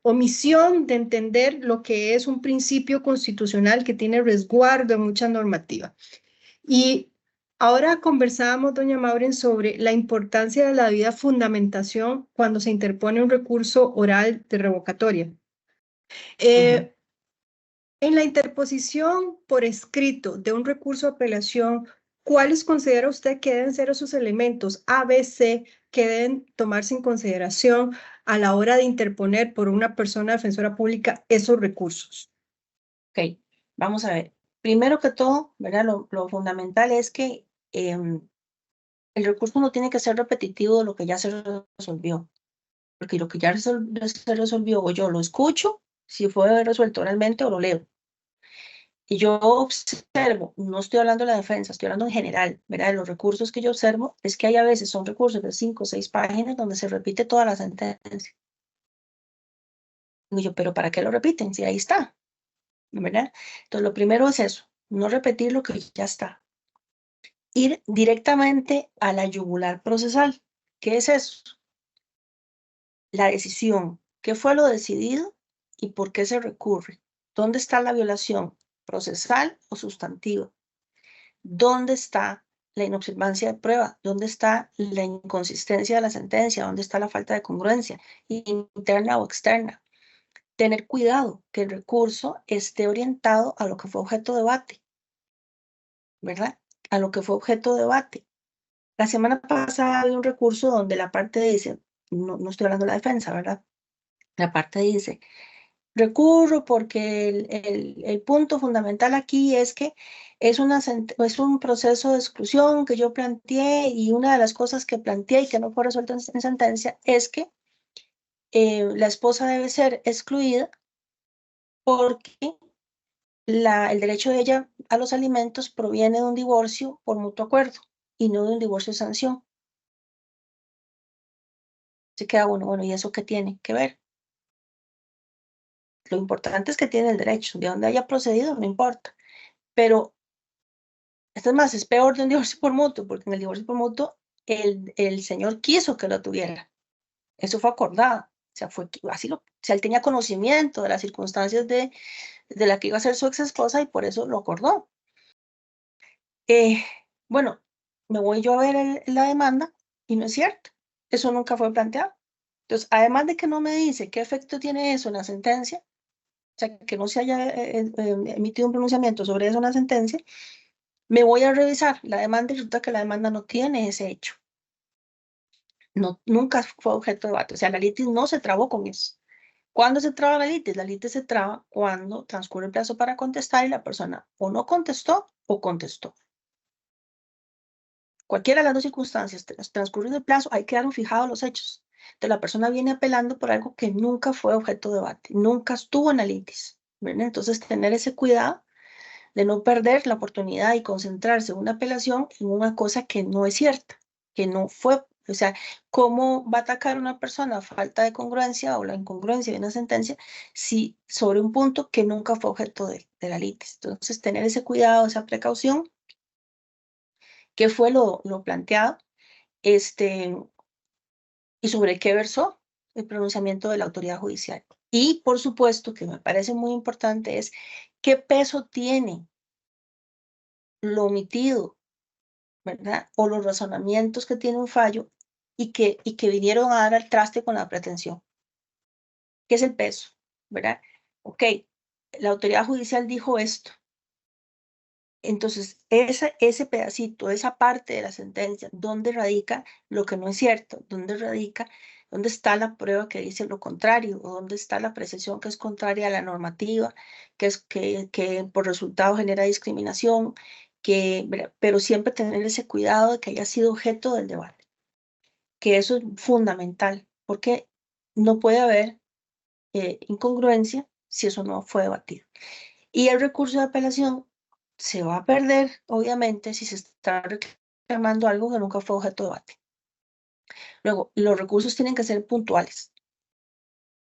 omisión de entender lo que es un principio constitucional que tiene resguardo en mucha normativa. Y Ahora conversábamos, doña Maureen, sobre la importancia de la debida fundamentación cuando se interpone un recurso oral de revocatoria. Ujú. En la interposición por escrito de un recurso de apelación, ¿cuáles considera usted que deben ser esos elementos A, B, C que deben tomarse en consideración a la hora de interponer por una persona defensora pública esos recursos? Ok, vamos a ver. Primero que todo, ¿verdad? Lo fundamental es que el recurso no tiene que ser repetitivo de lo que ya se resolvió, porque lo que ya se resolvió o yo lo escucho, si fue resuelto oralmente o lo leo. Y yo observo, no estoy hablando de la defensa, estoy hablando en general, ¿verdad? De los recursos que yo observo es que hay a veces son recursos de 5 o 6 páginas donde se repite toda la sentencia. Y yo, pero ¿para qué lo repiten? Si ahí está, ¿verdad? Entonces, lo primero es eso, no repetir lo que ya está. Ir directamente a la yugular procesal. ¿Qué es eso? La decisión. ¿Qué fue lo decidido y por qué se recurre? ¿Dónde está la violación? ¿Procesal o sustantiva? ¿Dónde está la inobservancia de prueba? ¿Dónde está la inconsistencia de la sentencia? ¿Dónde está la falta de congruencia interna o externa? Tener cuidado que el recurso esté orientado a lo que fue objeto de debate, ¿verdad? A lo que fue objeto de debate. La semana pasada había un recurso donde la parte dice, no estoy hablando de la defensa, ¿verdad? La parte dice, recurro porque el punto fundamental aquí es que es un proceso de exclusión que yo planteé y una de las cosas que planteé y que no fue resuelto en sentencia es que la esposa debe ser excluida porque el derecho de ella a los alimentos proviene de un divorcio por mutuo acuerdo y no de un divorcio de sanción. Se queda bueno, ¿y eso qué tiene que ver? Lo importante es que tiene el derecho, de donde haya procedido, no importa. Pero, esto es más, es peor de un divorcio por mutuo, porque en el divorcio por mutuo el señor quiso que lo tuviera. Eso fue acordado. O sea, fue así o sea, él tenía conocimiento de las circunstancias de la que iba a ser su ex esposa y por eso lo acordó. Eh, bueno, me voy yo a ver la demanda y no es cierto. Eso nunca fue planteado. Entonces, además de que no me dice qué efecto tiene eso en la sentencia, o sea, que no se haya emitido un pronunciamiento sobre eso en la sentencia, me voy a revisar la demanda y resulta que la demanda no tiene ese hecho. No, nunca fue objeto de debate. O sea, la litis no se trabó con eso. ¿Cuándo se traba la litis? La litis se traba cuando transcurre el plazo para contestar y la persona o no contestó o contestó. Cualquiera de las dos circunstancias, tras transcurrido el plazo, ahí quedaron fijados los hechos. Entonces, la persona viene apelando por algo que nunca fue objeto de debate, nunca estuvo en la litis. ¿Verdad? Entonces, tener ese cuidado de no perder la oportunidad y concentrarse en una apelación en una cosa que no es cierta, que no fue, o sea, ¿cómo va a atacar una persona falta de congruencia o la incongruencia de una sentencia si sobre un punto que nunca fue objeto de la litis? Entonces, tener ese cuidado, esa precaución, que fue lo planteado, este, y sobre qué versó el pronunciamiento de la autoridad judicial. Y, por supuesto, que me parece muy importante es qué peso tiene lo omitido, ¿verdad? O los razonamientos que tiene un fallo y que vinieron a dar al traste con la pretensión. ¿Qué es el peso? ¿Verdad? Ok, la autoridad judicial dijo esto. Entonces, ese pedacito, esa parte de la sentencia, ¿dónde radica lo que no es cierto? ¿Dónde está la prueba que dice lo contrario? ¿O dónde está la apreciación que es contraria a la normativa, que por resultado genera discriminación? Pero siempre tener ese cuidado de que haya sido objeto del debate, que eso es fundamental, porque no puede haber incongruencia si eso no fue debatido. Y el recurso de apelación se va a perder, obviamente, si se está reclamando algo que nunca fue objeto de debate. Luego, los recursos tienen que ser puntuales.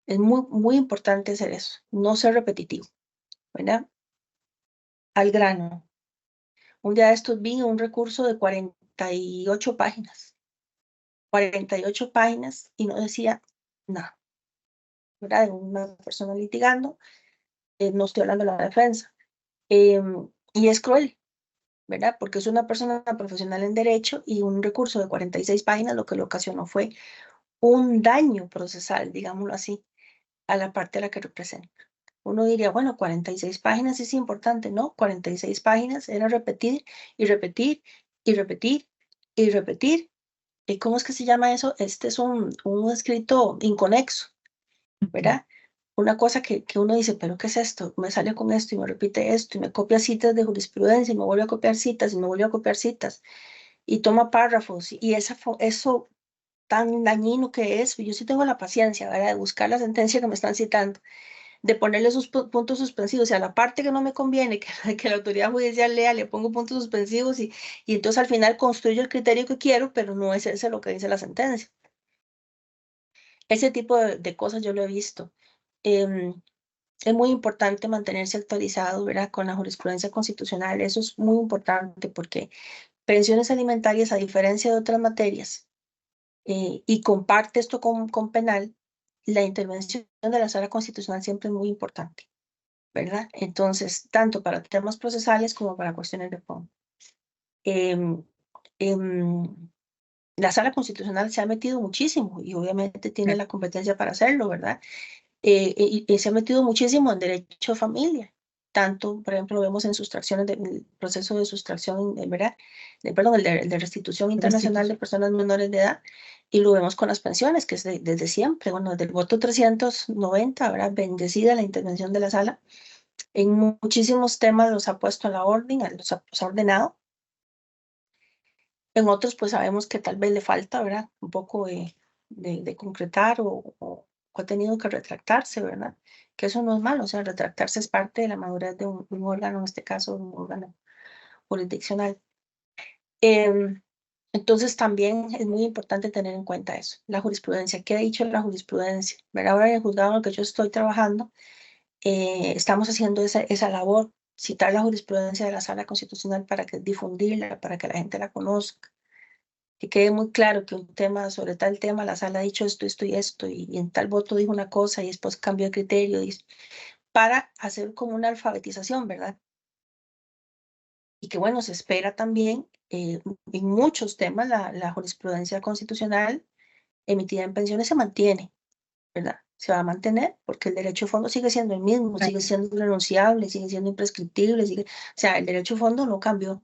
Es muy, muy importante hacer eso, no ser repetitivo, ¿verdad? Al grano. Un día de estos vi un recurso de 48 páginas. 48 páginas y no decía nada, ¿verdad? De una persona litigando, no estoy hablando de la defensa. Y es cruel, ¿verdad? Porque es una persona profesional en derecho y un recurso de 46 páginas lo que le ocasionó fue un daño procesal, digámoslo así, a la parte a la que representa. Uno diría, bueno, 46 páginas es importante, ¿no? 46 páginas era repetir y repetir y repetir y repetir. ¿Y cómo es que se llama eso? Este es un escrito inconexo, ¿verdad? Una cosa que uno dice, pero ¿qué es esto? Me sale con esto y me repite esto y me copia citas de jurisprudencia y me vuelve a copiar citas y me vuelve a copiar citas y toma párrafos y eso tan dañino que es, yo sí tengo la paciencia, ¿verdad? De buscar la sentencia que me están citando, de ponerle sus puntos suspensivos, o sea, la parte que no me conviene, que la autoridad judicial lea, le pongo puntos suspensivos y entonces al final construyo el criterio que quiero, pero no es ese lo que dice la sentencia. Ese tipo de cosas yo lo he visto. Em, es muy importante mantenerse actualizado, ¿verdad? Con la jurisprudencia constitucional. Eso es muy importante porque pensiones alimentarias, a diferencia de otras materias, y comparte esto con penal, la intervención de la sala constitucional siempre es muy importante, ¿verdad? Entonces, tanto para temas procesales como para cuestiones de fondo. Em, em, la sala constitucional se ha metido muchísimo y obviamente tiene la competencia para hacerlo, ¿verdad? Y se ha metido muchísimo en derecho a familia. Tanto, por ejemplo, lo vemos en sustracciones del proceso de sustracción, ¿verdad? Perdón, el de restitución internacional de personas menores de edad, y lo vemos con las pensiones, que es desde siempre, bueno, desde el voto 390, ¿verdad? Bendecida la intervención de la sala. En muchísimos temas los ha puesto a la orden, los ha ordenado. En otros, pues sabemos que tal vez le falta, ¿verdad? Un poco de concretar o ha tenido que retractarse, ¿verdad? Que eso no es malo, o sea, retractarse es parte de la madurez de un órgano, en este caso, un órgano jurisdiccional. Em, entonces, también es muy importante tener en cuenta eso, la jurisprudencia. ¿Qué ha dicho la jurisprudencia? ¿Verdad? Ahora en el juzgado en el que yo estoy trabajando, estamos haciendo esa labor, citar la jurisprudencia de la Sala Constitucional para que difundirla, para que la gente la conozca, que quede muy claro que un tema, sobre tal tema, la sala ha dicho esto, esto y esto, y en tal voto dijo una cosa y después cambió de criterio, para hacer como una alfabetización, ¿verdad? Y que bueno, se espera también en muchos temas la jurisprudencia constitucional emitida en pensiones se mantiene, ¿verdad? Se va a mantener porque el derecho de fondo sigue siendo el mismo, sigue siendo irrenunciable, sigue siendo imprescriptible, o sea, el derecho de fondo no cambió.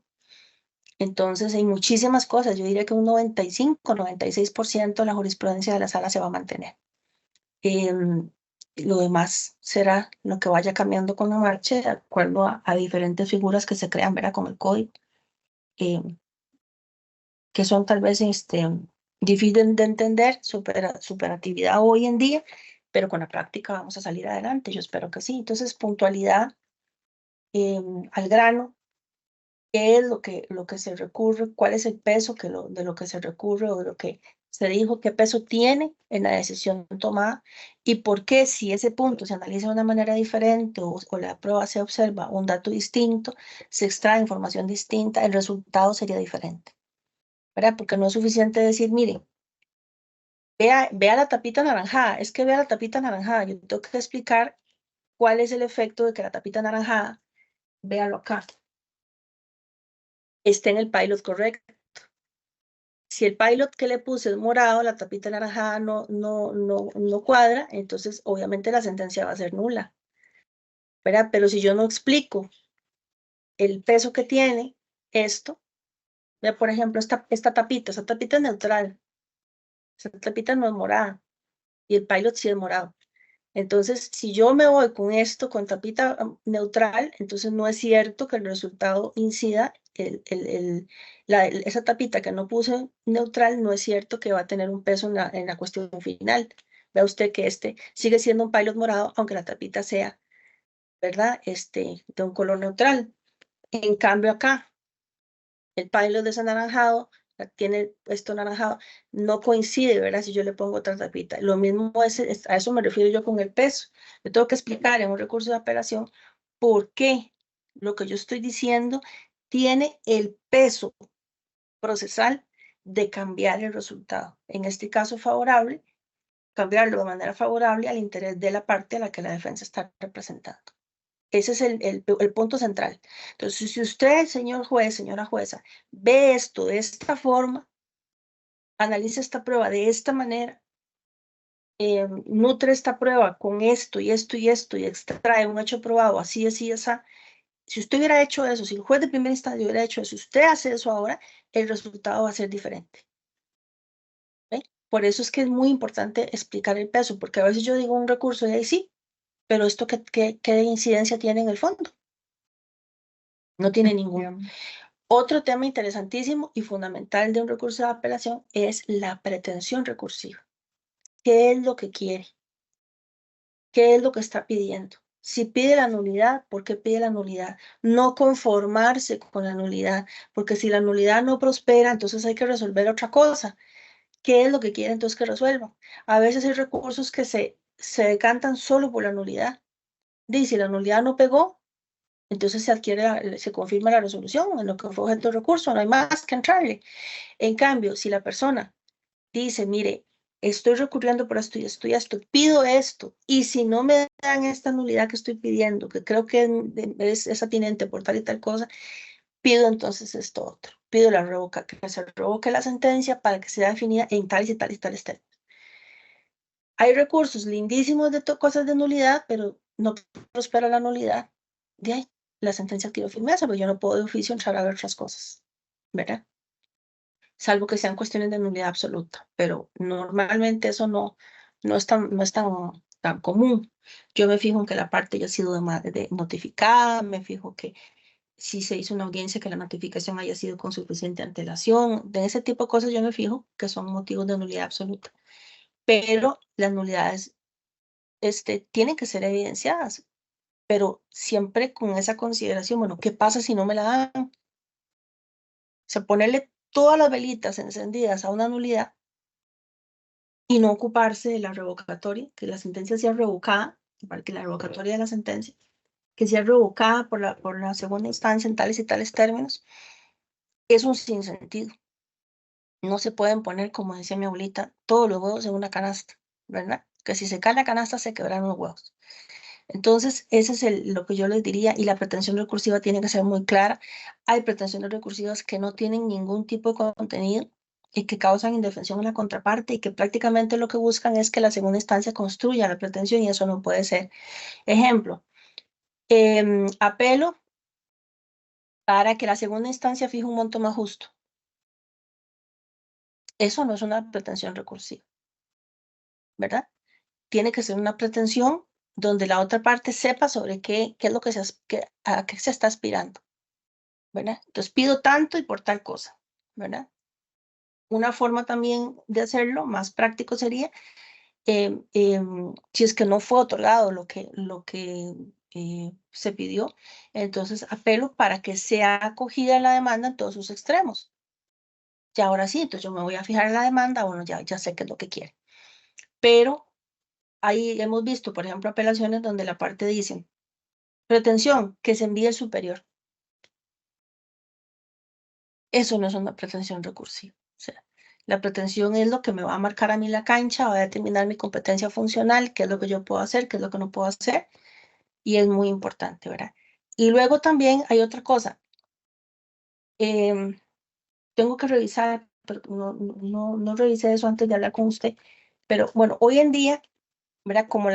Entonces, hay muchísimas cosas. Yo diría que un 95, 96% de la jurisprudencia de la sala se va a mantener. Em, lo demás será lo que vaya cambiando con la marcha, de acuerdo a diferentes figuras que se crean, ¿verdad? Como el código, em, que son tal vez difíciles de entender, superatividad hoy en día, pero con la práctica vamos a salir adelante. Yo espero que sí. Entonces, puntualidad, al grano. ¿Qué es lo que se recurre? ¿Cuál es el peso de lo que se recurre o de lo que se dijo? ¿Qué peso tiene en la decisión tomada? ¿Y por qué si ese punto se analiza de una manera diferente o la prueba se observa un dato distinto, se extrae información distinta, el resultado sería diferente? ¿Verdad? Porque no es suficiente decir, miren, vea la tapita anaranjada, es que vea la tapita anaranjada, yo tengo que explicar cuál es el efecto de que la tapita anaranjada, véalo acá, esté en el pilot correcto. Si el pilot que le puse es morado, la tapita naranjada no cuadra, entonces obviamente la sentencia va a ser nula, ¿verdad? Pero si yo no explico el peso que tiene esto, vea, por ejemplo, esta tapita, esa tapita es neutral, esa tapita no es morada y el pilot sí es morado. Entonces, si yo me voy con esto, con tapita neutral, entonces no es cierto que el resultado incida, esa tapita que no puse neutral, no es cierto que va a tener un peso en la cuestión final. Vea usted que este sigue siendo un pilot morado, aunque la tapita sea, ¿verdad? De un color neutral. En cambio acá, el pilot desanaranjado, tiene esto anaranjado, no coincide, ¿verdad? Si yo le pongo otra tapita. Lo mismo a eso me refiero yo con el peso. Yo tengo que explicar en un recurso de apelación por qué lo que yo estoy diciendo tiene el peso procesal de cambiar el resultado. En este caso favorable, cambiarlo de manera favorable al interés de la parte a la que la defensa está representando. Ese es el punto central. Entonces, si usted, señor juez, señora jueza, ve esto de esta forma, analiza esta prueba de esta manera, nutre esta prueba con esto y esto y esto y extrae un hecho probado así, así, así. Si usted hubiera hecho eso, si el juez de primera instancia hubiera hecho eso, si usted hace eso ahora, el resultado va a ser diferente. ¿Ve? Por eso es que es muy importante explicar el peso, porque a veces yo digo un recurso y ahí sí, pero esto ¿qué incidencia tiene en el fondo? No tiene ningún. Otro tema interesantísimo y fundamental de un recurso de apelación es la pretensión recursiva. ¿Qué es lo que quiere? ¿Qué es lo que está pidiendo? Si pide la nulidad, ¿por qué pide la nulidad? No conformarse con la nulidad, porque si la nulidad no prospera, entonces hay que resolver otra cosa. ¿Qué es lo que quiere entonces que resuelva? A veces hay recursos que se decantan solo por la nulidad. Dice, si la nulidad no pegó, entonces se confirma la resolución en lo que fue objeto de recurso, no hay más que entrarle. En cambio, si la persona dice, mire, estoy recurriendo por esto y esto y esto, pido esto, y si no me dan esta nulidad que estoy pidiendo, que creo que es atinente por tal y tal cosa, pido entonces esto otro. Pido que se revoque la sentencia para que sea definida en tales y tales y tales términos. Hay recursos lindísimos de cosas de nulidad, pero no prospera la nulidad. De ahí, la sentencia activa firmeza, pero yo no puedo de oficio entrar a ver otras cosas, ¿verdad? Salvo que sean cuestiones de nulidad absoluta, pero normalmente eso no es tan común. Yo me fijo en que la parte haya sido notificada, me fijo que si se hizo una audiencia, que la notificación haya sido con suficiente antelación. De ese tipo de cosas yo me fijo que son motivos de nulidad absoluta. Pero las nulidades tienen que ser evidenciadas, pero siempre con esa consideración, bueno, ¿qué pasa si no me la dan? O sea, ponerle todas las velitas encendidas a una nulidad y no ocuparse de la revocatoria, que la sentencia sea revocada, para que la revocatoria de la sentencia, que sea revocada por la segunda instancia en tales y tales términos, es un sinsentido. No se pueden poner, como decía mi abuelita, todos los huevos en una canasta, ¿verdad? Que si se cae la canasta se quebrarán los huevos. Entonces, ese es lo que yo les diría, y la pretensión recursiva tiene que ser muy clara. Hay pretensiones recursivas que no tienen ningún tipo de contenido y que causan indefensión en la contraparte y que prácticamente lo que buscan es que la segunda instancia construya la pretensión y eso no puede ser. Ejemplo, apelo para que la segunda instancia fije un monto más justo. Eso no es una pretensión recursiva, ¿verdad? Tiene que ser una pretensión donde la otra parte sepa sobre qué es lo que a qué se está aspirando, ¿verdad? Entonces pido tanto y por tal cosa, ¿verdad? Una forma también de hacerlo más práctico sería, si es que no fue otorgado lo que se pidió, entonces apelo para que sea acogida la demanda en todos sus extremos. Y ahora sí, entonces yo me voy a fijar en la demanda, bueno, ya sé qué es lo que quiere. Pero ahí hemos visto, por ejemplo, apelaciones donde la parte dice, pretensión, que se envíe el superior. Eso no es una pretensión recursiva. O sea, la pretensión es lo que me va a marcar a mí la cancha, va a determinar mi competencia funcional, qué es lo que yo puedo hacer, qué es lo que no puedo hacer, y es muy importante, ¿verdad? Y luego también hay otra cosa. Tengo que revisar, pero no revisé eso antes de hablar con usted, pero bueno, hoy en día, ¿verdad? Como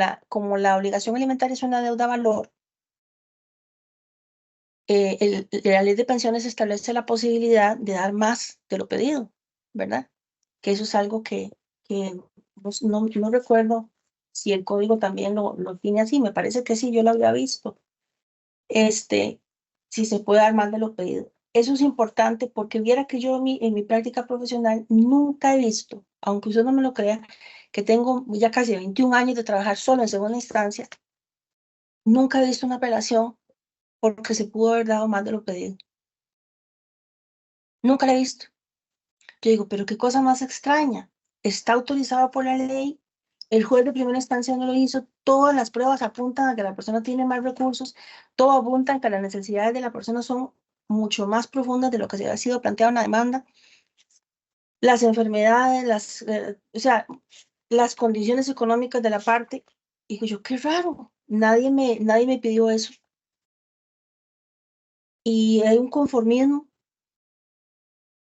la obligación alimentaria es una deuda valor, la ley de pensiones establece la posibilidad de dar más de lo pedido, ¿verdad? Que eso es algo que no recuerdo si el código también lo tiene así, me parece que sí, yo lo había visto. Si se puede dar más de lo pedido. Eso es importante porque viera que yo en mi práctica profesional nunca he visto, aunque usted no me lo crea, que tengo ya casi 21 años de trabajar solo en segunda instancia, nunca he visto una apelación porque se pudo haber dado más de lo pedido. Nunca la he visto. Yo digo, pero qué cosa más extraña. Está autorizado por la ley. El juez de primera instancia no lo hizo. Todas las pruebas apuntan a que la persona tiene más recursos. Todo apunta a que las necesidades de la persona son mucho más profundas de lo que se había sido planteado en la demanda. Las enfermedades, o sea, las condiciones económicas de la parte. Y digo yo, qué raro. Nadie me pidió eso. y hay un conformismo.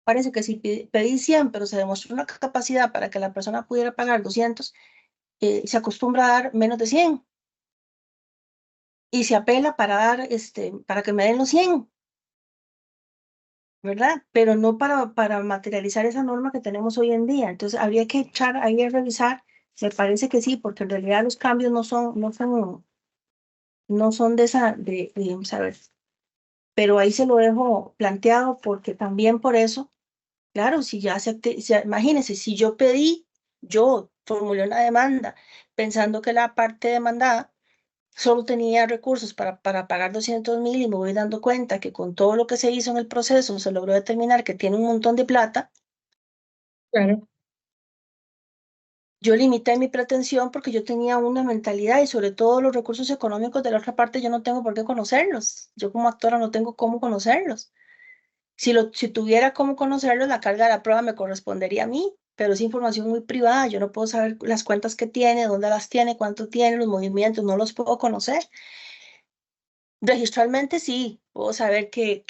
Parece que si pedí 100, pero se demostró una capacidad para que la persona pudiera pagar 200, se acostumbra a dar menos de 100 y se apela para dar, para que me den los 100, ¿verdad? Pero no para materializar esa norma que tenemos hoy en día. Entonces, habría que echar ahí a revisar. Me parece que sí, porque en realidad los cambios no son de esa, vamos a ver, pero ahí se lo dejo planteado porque también por eso, claro, si ya imagínense, si yo formulé una demanda pensando que la parte demandada solo tenía recursos para pagar 200.000 y me voy dando cuenta que con todo lo que se hizo en el proceso se logró determinar que tiene un montón de plata. Claro. Yo limité mi pretensión porque yo tenía una mentalidad y sobre todo los recursos económicos de la otra parte yo no tengo por qué conocerlos. Yo como actora no tengo cómo conocerlos. Si tuviera cómo conocerlos, la carga de la prueba me correspondería a mí, pero es información muy privada. Yo no puedo saber las cuentas que tiene, dónde las tiene, cuánto tiene, los movimientos, no los puedo conocer. Registralmente sí, puedo saber qué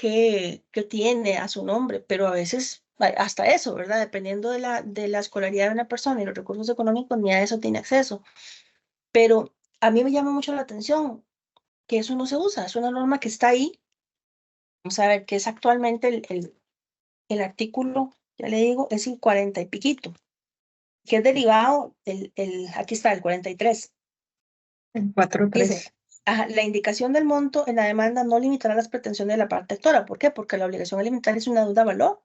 tiene a su nombre, pero a veces hasta eso, ¿verdad? Dependiendo de la escolaridad de una persona y los recursos económicos, ni a eso tiene acceso. Pero a mí me llama mucho la atención que eso no se usa, es una norma que está ahí. Vamos a ver, que es actualmente el artículo, ya le digo, es el 40 y piquito, que es derivado, aquí está, el 43. El 4.3. Dice, la indicación del monto en la demanda no limitará las pretensiones de la parte actora. ¿Por qué? Porque la obligación alimentaria es una deuda valor,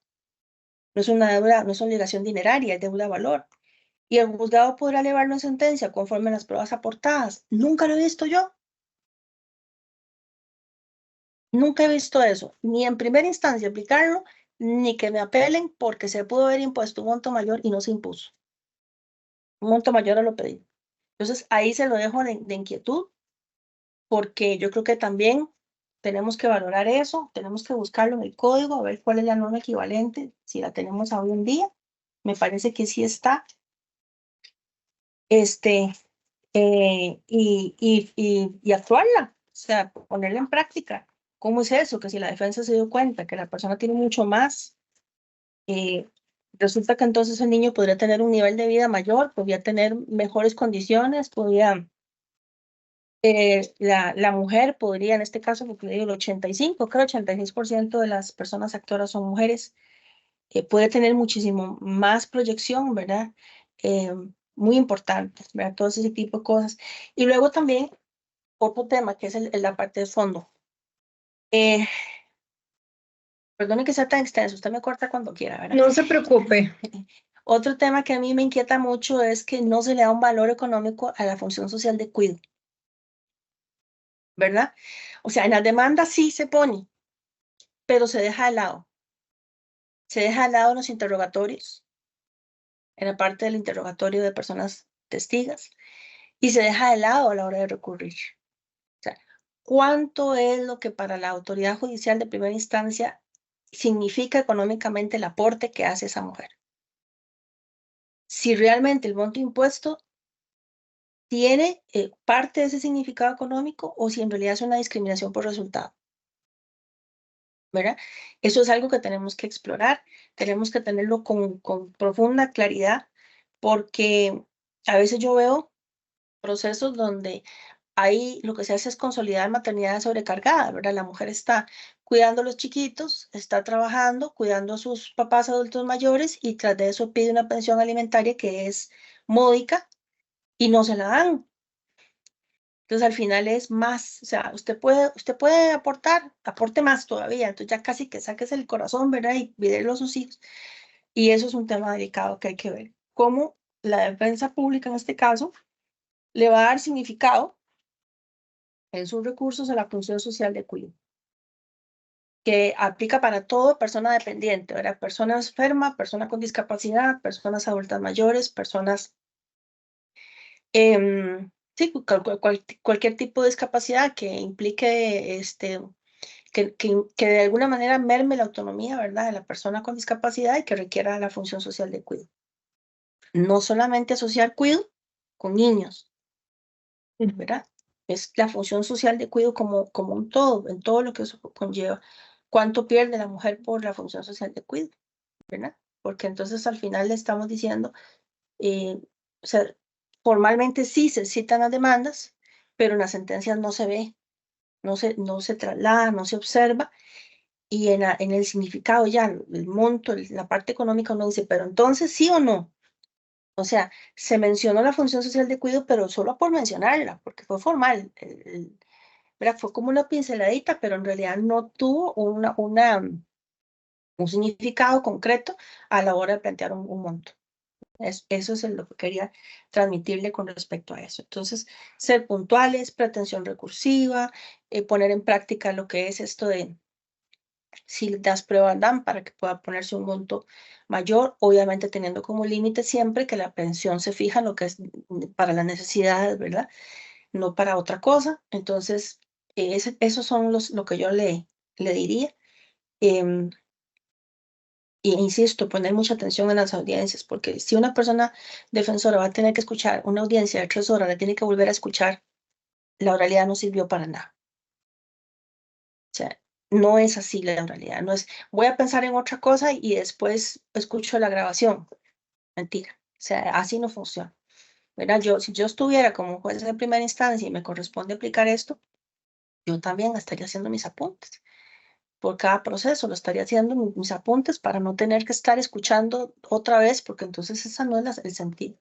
no es una deuda, no es obligación dineraria, es deuda valor. Y el juzgado podrá elevarlo en sentencia conforme a las pruebas aportadas. Nunca lo he visto yo. Nunca he visto eso, ni en primera instancia aplicarlo, ni que me apelen porque se pudo haber impuesto un monto mayor y no se impuso. Un monto mayor a lo pedido. Entonces, ahí se lo dejo de inquietud, porque yo creo que también tenemos que valorar eso, tenemos que buscarlo en el código, a ver cuál es la norma equivalente, si la tenemos hoy en día. Me parece que sí está. Este, y actuarla, o sea, ponerla en práctica. ¿Cómo es eso? Que si la defensa se dio cuenta que la persona tiene mucho más, eh, resulta que entonces el niño podría tener un nivel de vida mayor, podría tener mejores condiciones, la mujer podría, en este caso, porque le digo el 85, creo 86% de las personas actoras son mujeres, puede tener muchísimo más proyección, ¿verdad? Eh, Muy importante, ¿verdad? Todo ese tipo de cosas. Y luego también otro tema que es la parte de fondo. Eh, Perdone que sea tan extenso, usted me corta cuando quiera, ¿verdad? No se preocupe. Otro tema que a mí me inquieta mucho es que no se le da un valor económico a la función social de cuidado, ¿verdad? O sea, en las demandas sí se pone, pero se deja de lado. Se deja de lado en los interrogatorios, en la parte del interrogatorio de personas testigas, y se deja de lado a la hora de recurrir. O sea, ¿cuánto es lo que para la autoridad judicial de primera instancia significa económicamente el aporte que hace esa mujer? Si realmente el monto impuesto tiene parte de ese significado económico o si en realidad es una discriminación por resultado, ¿verdad? Eso es algo que tenemos que explorar, tenemos que tenerlo con profunda claridad, porque a veces yo veo procesos donde ahí lo que se hace es consolidar maternidad sobrecargada, ¿verdad? La mujer está cuidando a los chiquitos, está trabajando, cuidando a sus papás adultos mayores y tras de eso pide una pensión alimentaria que es módica y no se la dan. Entonces al final es más, o sea, usted puede aportar, aporte más todavía, entonces ya casi que saques el corazón, ¿verdad? Y pídelo a sus hijos. Y eso es un tema delicado que hay que ver. Cómo la defensa pública en este caso le va a dar significado en sus recursos a la función social de cuidado, que aplica para todo persona dependiente, ¿verdad? Persona enferma, persona con discapacidad, personas adultas mayores, personas, sí, cualquier tipo de discapacidad que implique, que de alguna manera merme la autonomía, ¿verdad? De la persona con discapacidad y que requiera la función social de cuidado. No solamente asociar cuidado con niños, ¿verdad? Es la función social de cuidado como un todo, en todo lo que eso conlleva. ¿cuánto pierde la mujer por la función social de cuidado? ¿Verdad? Porque entonces al final le estamos diciendo, o sea, formalmente sí se citan las demandas, pero en las sentencias no se ve, no se traslada, no se observa, y en el significado ya, el monto, la parte económica uno dice, pero entonces sí o no. O sea, se mencionó la función social de cuidado, pero solo por mencionarla, porque fue formal. ¿Verdad? Fue como una pinceladita, pero en realidad no tuvo un significado concreto a la hora de plantear un monto. Eso es lo que quería transmitirle con respecto a eso. Entonces, ser puntuales, pretensión recursiva, poner en práctica lo que es esto de si das pruebas dan para que pueda ponerse un monto mayor, obviamente teniendo como límite siempre que la pensión se fija en lo que es para las necesidades, ¿verdad? No para otra cosa. Entonces, esos son lo que yo le diría. Em, y insisto, poner mucha atención en las audiencias, porque si una persona defensora va a tener que escuchar una audiencia de 3 horas, le tiene que volver a escuchar, la oralidad no sirvió para nada. O sea, no es así la oralidad, no es voy a pensar en otra cosa y después escucho la grabación. Mentira. O sea, así no funciona. ¿Verdad? Si yo estuviera como juez de primera instancia y me corresponde aplicar esto, yo también estaría haciendo mis apuntes. Por cada proceso lo estaría haciendo mis apuntes para no tener que estar escuchando otra vez, porque entonces ese no es el sentido.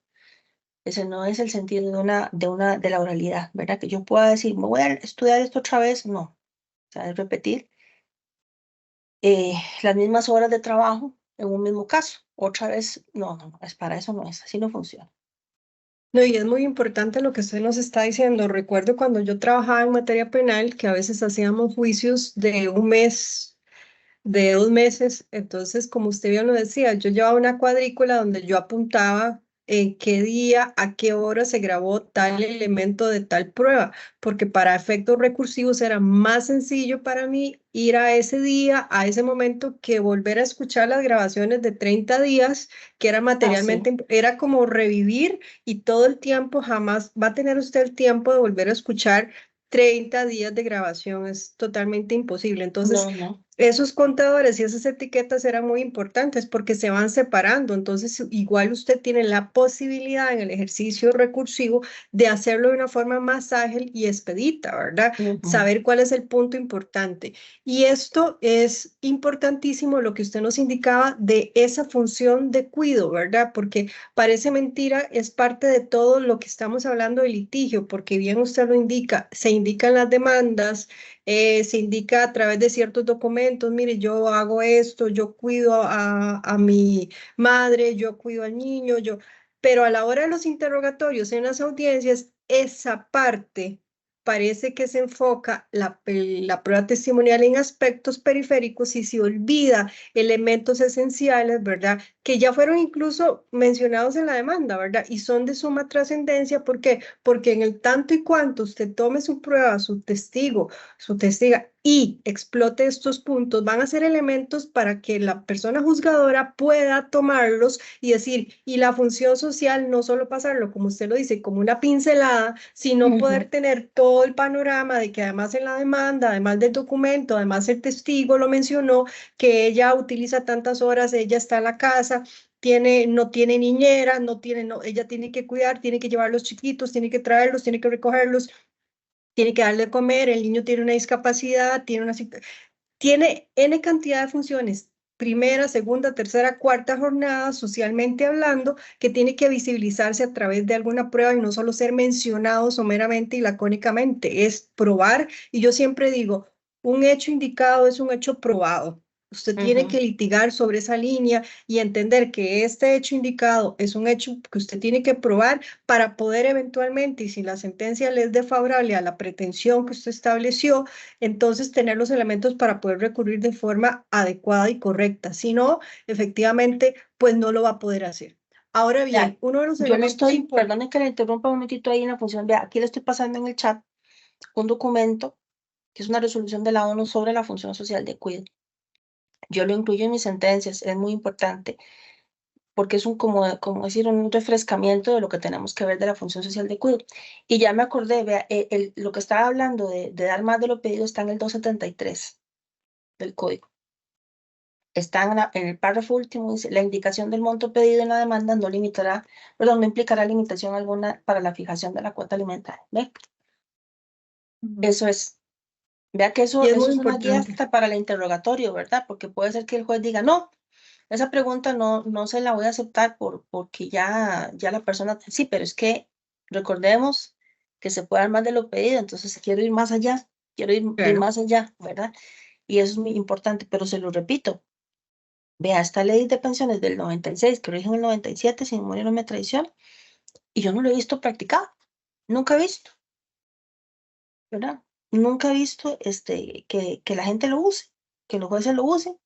Ese no es el sentido de la oralidad, ¿verdad? Que yo pueda decir, me voy a estudiar esto otra vez, no. O sea, es repetir las mismas horas de trabajo en un mismo caso. Otra vez, no, es para eso no es, así no funciona. No, y es muy importante lo que usted nos está diciendo. Recuerdo cuando yo trabajaba en materia penal que a veces hacíamos juicios de un mes, de 2 meses. Entonces, como usted bien lo decía, yo llevaba una cuadrícula donde yo apuntaba en qué día, a qué hora se grabó tal elemento de tal prueba, porque para efectos recursivos era más sencillo para mí ir a ese día, a ese momento, que volver a escuchar las grabaciones de 30 días, que era Así. materialmente, era como revivir y todo el tiempo, jamás va a tener usted el tiempo de volver a escuchar 30 días de grabación, es totalmente imposible. Entonces, No. esos contadores y esas etiquetas eran muy importantes porque se van separando. Entonces, igual usted tiene la posibilidad en el ejercicio recursivo de hacerlo de una forma más ágil y expedita, ¿verdad? Ujú. Saber cuál es el punto importante. Y esto es importantísimo lo que usted nos indicaba de esa función de cuidado, ¿verdad? Porque parece mentira, es parte de todo lo que estamos hablando de litigio, porque bien usted lo indica, se indican las demandas, se indica a través de ciertos documentos, mire, yo hago esto, yo cuido a mi madre, yo cuido al niño, pero a la hora de los interrogatorios en las audiencias, esa parte parece que se enfoca la prueba testimonial en aspectos periféricos y se olvida elementos esenciales, ¿verdad? Que ya fueron incluso mencionados en la demanda, ¿verdad? Y son de suma trascendencia. ¿Por qué? Porque en el tanto y cuanto usted tome su prueba, su testiga y explote estos puntos, van a ser elementos para que la persona juzgadora pueda tomarlos y decir, y la función social, no solo pasarlo, como usted lo dice, como una pincelada, sino poder Ujú. tener todo el panorama de que además en la demanda, además del documento, además el testigo lo mencionó, que ella utiliza tantas horas, ella está en la casa, no tiene niñera, ella tiene que cuidar, tiene que llevar los chiquitos, tiene que traerlos, tiene que recogerlos, tiene que darle de comer, el niño tiene una discapacidad, tiene N cantidad de funciones, primera, segunda, tercera, cuarta jornada, socialmente hablando, que tiene que visibilizarse a través de alguna prueba y no solo ser mencionado someramente y lacónicamente, es probar. Y yo siempre digo, un hecho indicado es un hecho probado. Usted tiene Ujú. que litigar sobre esa línea y entender que este hecho indicado es un hecho que usted tiene que probar para poder eventualmente, y si la sentencia le es desfavorable a la pretensión que usted estableció, entonces tener los elementos para poder recurrir de forma adecuada y correcta. Si no, efectivamente, pues no lo va a poder hacer. Ahora Ya, bien, uno de los yo no elementos estoy, importantes, perdone que le interrumpa un momentito ahí en la función. Vea, aquí le estoy pasando en el chat un documento que es una resolución de la ONU sobre la función social de cuidado. Yo lo incluyo en mis sentencias, es muy importante porque es como decir, un refrescamiento de lo que tenemos que ver de la función social de cuidado. Y ya me acordé, vea, lo que estaba hablando de dar más de lo pedido está en el 273. del código. Está en el párrafo último, dice, la indicación del monto pedido en la demanda no limitará, perdón, no implicará limitación alguna para la fijación de la cuota alimentaria. ¿Ve? Eso es. Vea que Y es eso muy es una guía importante. hasta para el interrogatorio, ¿verdad? Porque puede ser que el juez diga, no, esa pregunta no se la voy a aceptar porque ya la persona, sí, pero es que recordemos que se puede dar más de lo pedido, entonces quiero ir más allá, quiero ir Claro, más allá, ¿verdad? Y eso es muy importante, pero se lo repito, vea, esta ley de pensiones del 96, que rige en el 97, si mi memoria no me traiciona, y yo no lo he visto practicado, nunca he visto, ¿verdad? Nunca he visto que la gente lo use, que los jueces lo usen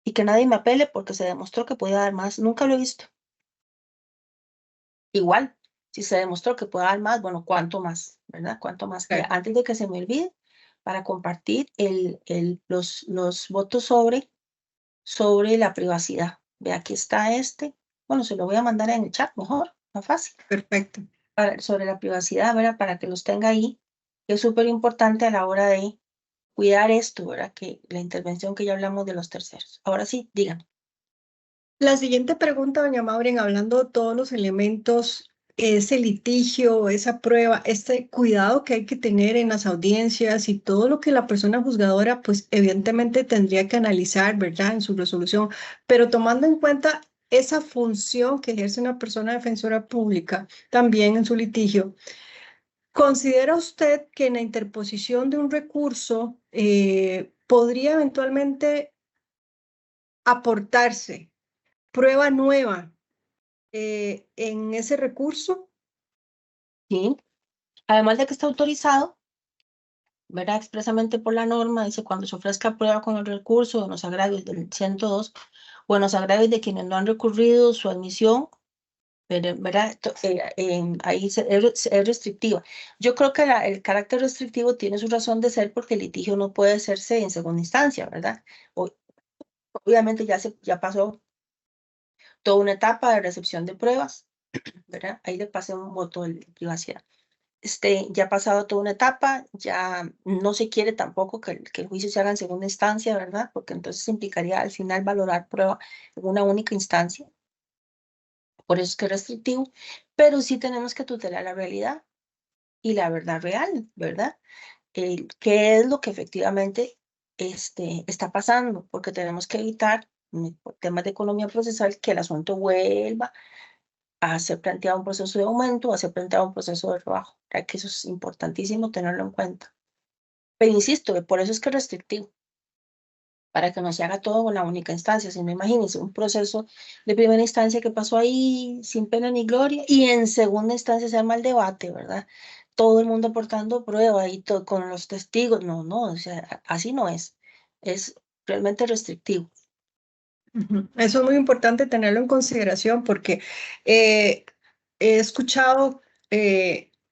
y que nadie me apele porque se demostró que podía dar más. Nunca lo he visto. Igual, si se demostró que puede dar más, bueno, ¿cuánto más? ¿Verdad? ¿Cuánto más? claro. Antes de que se me olvide, para compartir los votos sobre la privacidad. Ve, aquí está este. Bueno, se lo voy a mandar en el chat mejor, más fácil. Perfecto. Sobre la privacidad, ¿verdad? Para que los tenga ahí. Es súper importante a la hora de cuidar esto, ¿verdad? Que la intervención que ya hablamos de los terceros. Ahora sí, digan. La siguiente pregunta, doña Maureen, hablando de todos los elementos, ese litigio, esa prueba, este cuidado que hay que tener en las audiencias y todo lo que la persona juzgadora, pues evidentemente tendría que analizar, ¿verdad?, en su resolución, pero tomando en cuenta esa función que ejerce una persona defensora pública también en su litigio, ¿considera usted que en la interposición de un recurso podría eventualmente aportarse prueba nueva en ese recurso? ¿Sí? Además de que está autorizado, ¿verdad? Expresamente por la norma, dice cuando se ofrezca prueba con el recurso en los agravios del 102 o en los agravios de quienes no han recurrido su admisión, ¿verdad? Ahí es restrictiva. Yo creo que el carácter restrictivo tiene su razón de ser porque el litigio no puede hacerse en segunda instancia, ¿verdad? O- Obviamente ya pasó toda una etapa de recepción de pruebas, ¿verdad? Ahí le pasé un voto de privacidad. Ya ha pasado toda una etapa, ya no se quiere tampoco que el juicio se haga en segunda instancia, ¿verdad? Porque entonces implicaría al final valorar prueba en una única instancia, por eso es que es restrictivo, pero sí tenemos que tutelar la realidad y la verdad real, ¿verdad? ¿Qué es lo que efectivamente está pasando? Porque tenemos que evitar, por temas de economía procesal, que el asunto vuelva a ser planteado un proceso de aumento, a ser planteado un proceso de rebajo. ¿Verdad? Que eso es importantísimo tenerlo en cuenta. Pero insisto, por eso es que es restrictivo, para que no se haga todo en la única instancia. Si no, imagínense un proceso de primera instancia que pasó ahí sin pena ni gloria y en segunda instancia se arma el debate, ¿verdad? Todo el mundo aportando prueba y todo, con los testigos. No, no, o sea, así no es. Es realmente restrictivo. Ujú. Eso es muy importante tenerlo en consideración porque eh, he escuchado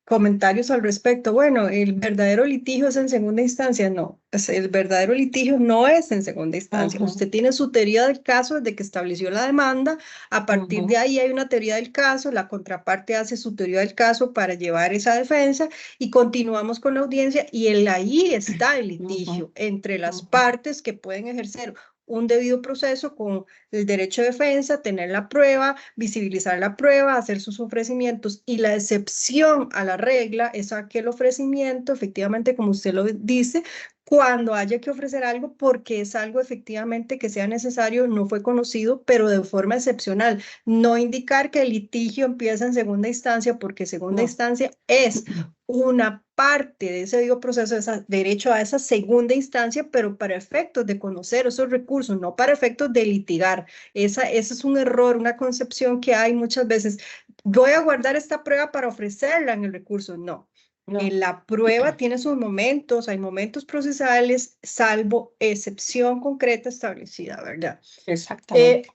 comentarios al respecto. Bueno, el verdadero litigio es en segunda instancia. No, el verdadero litigio no es en segunda instancia. Ujú, Usted tiene su teoría del caso desde que estableció la demanda. A partir de ujú, ahí hay una teoría del caso. La contraparte hace su teoría del caso para llevar esa defensa y continuamos con la audiencia y ahí está el ujú, litigio entre las ujú. partes que pueden ejercer un debido proceso con el derecho de defensa, tener la prueba, visibilizar la prueba, hacer sus ofrecimientos y la excepción a la regla es aquel ofrecimiento, efectivamente, como usted lo dice, cuando haya que ofrecer algo porque es algo efectivamente que sea necesario, no fue conocido, pero de forma excepcional. No indicar que el litigio empieza en segunda instancia porque segunda No. instancia es una parte de ese debido proceso, ese derecho a esa segunda instancia, pero para efectos de conocer esos recursos, no para efectos de litigar. Ese es un error, una concepción que hay muchas veces. Voy a guardar esta prueba para ofrecerla en el recurso. No. No, La prueba tiene sus momentos, hay momentos procesales, salvo excepción concreta establecida, ¿verdad? exactamente. Eh,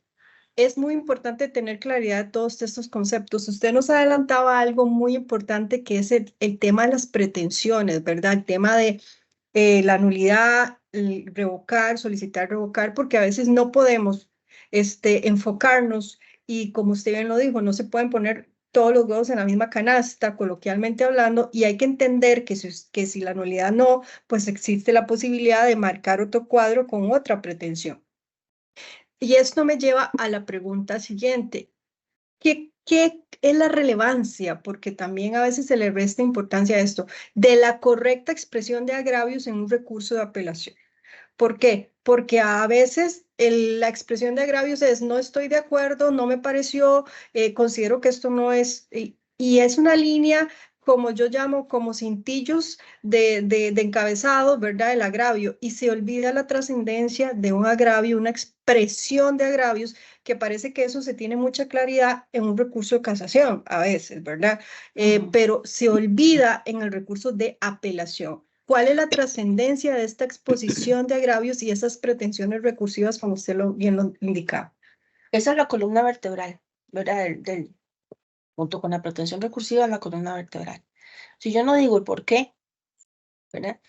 es muy importante tener claridad de todos estos conceptos. Usted nos adelantaba algo muy importante que es el tema de las pretensiones, ¿verdad? El tema de la nulidad, el revocar, solicitar revocar, porque a veces no podemos enfocarnos y como usted bien lo dijo, no se pueden poner todos los huevos en la misma canasta, coloquialmente hablando, y hay que entender que si la nulidad no, pues existe la posibilidad de marcar otro cuadro con otra pretensión. Y esto me lleva a la pregunta siguiente. ¿Qué es la relevancia? Porque también a veces se le resta importancia a esto, de la correcta expresión de agravios en un recurso de apelación. ¿Por qué? Porque a veces la expresión de agravios es no estoy de acuerdo, no me pareció, considero que esto no es, y es una línea como yo llamo como cintillos de encabezado, ¿verdad? El agravio, y se olvida la trascendencia de un agravio, una expresión de agravios, que parece que eso se tiene mucha claridad en un recurso de casación a veces, ¿verdad? Pero se olvida en el recurso de apelación. ¿Cuál es la trascendencia de esta exposición de agravios y esas pretensiones recursivas, como usted bien lo indicaba? Esa es la columna vertebral, ¿verdad? Junto con la pretensión recursiva, la columna vertebral. Si yo no digo el por qué, ¿verdad?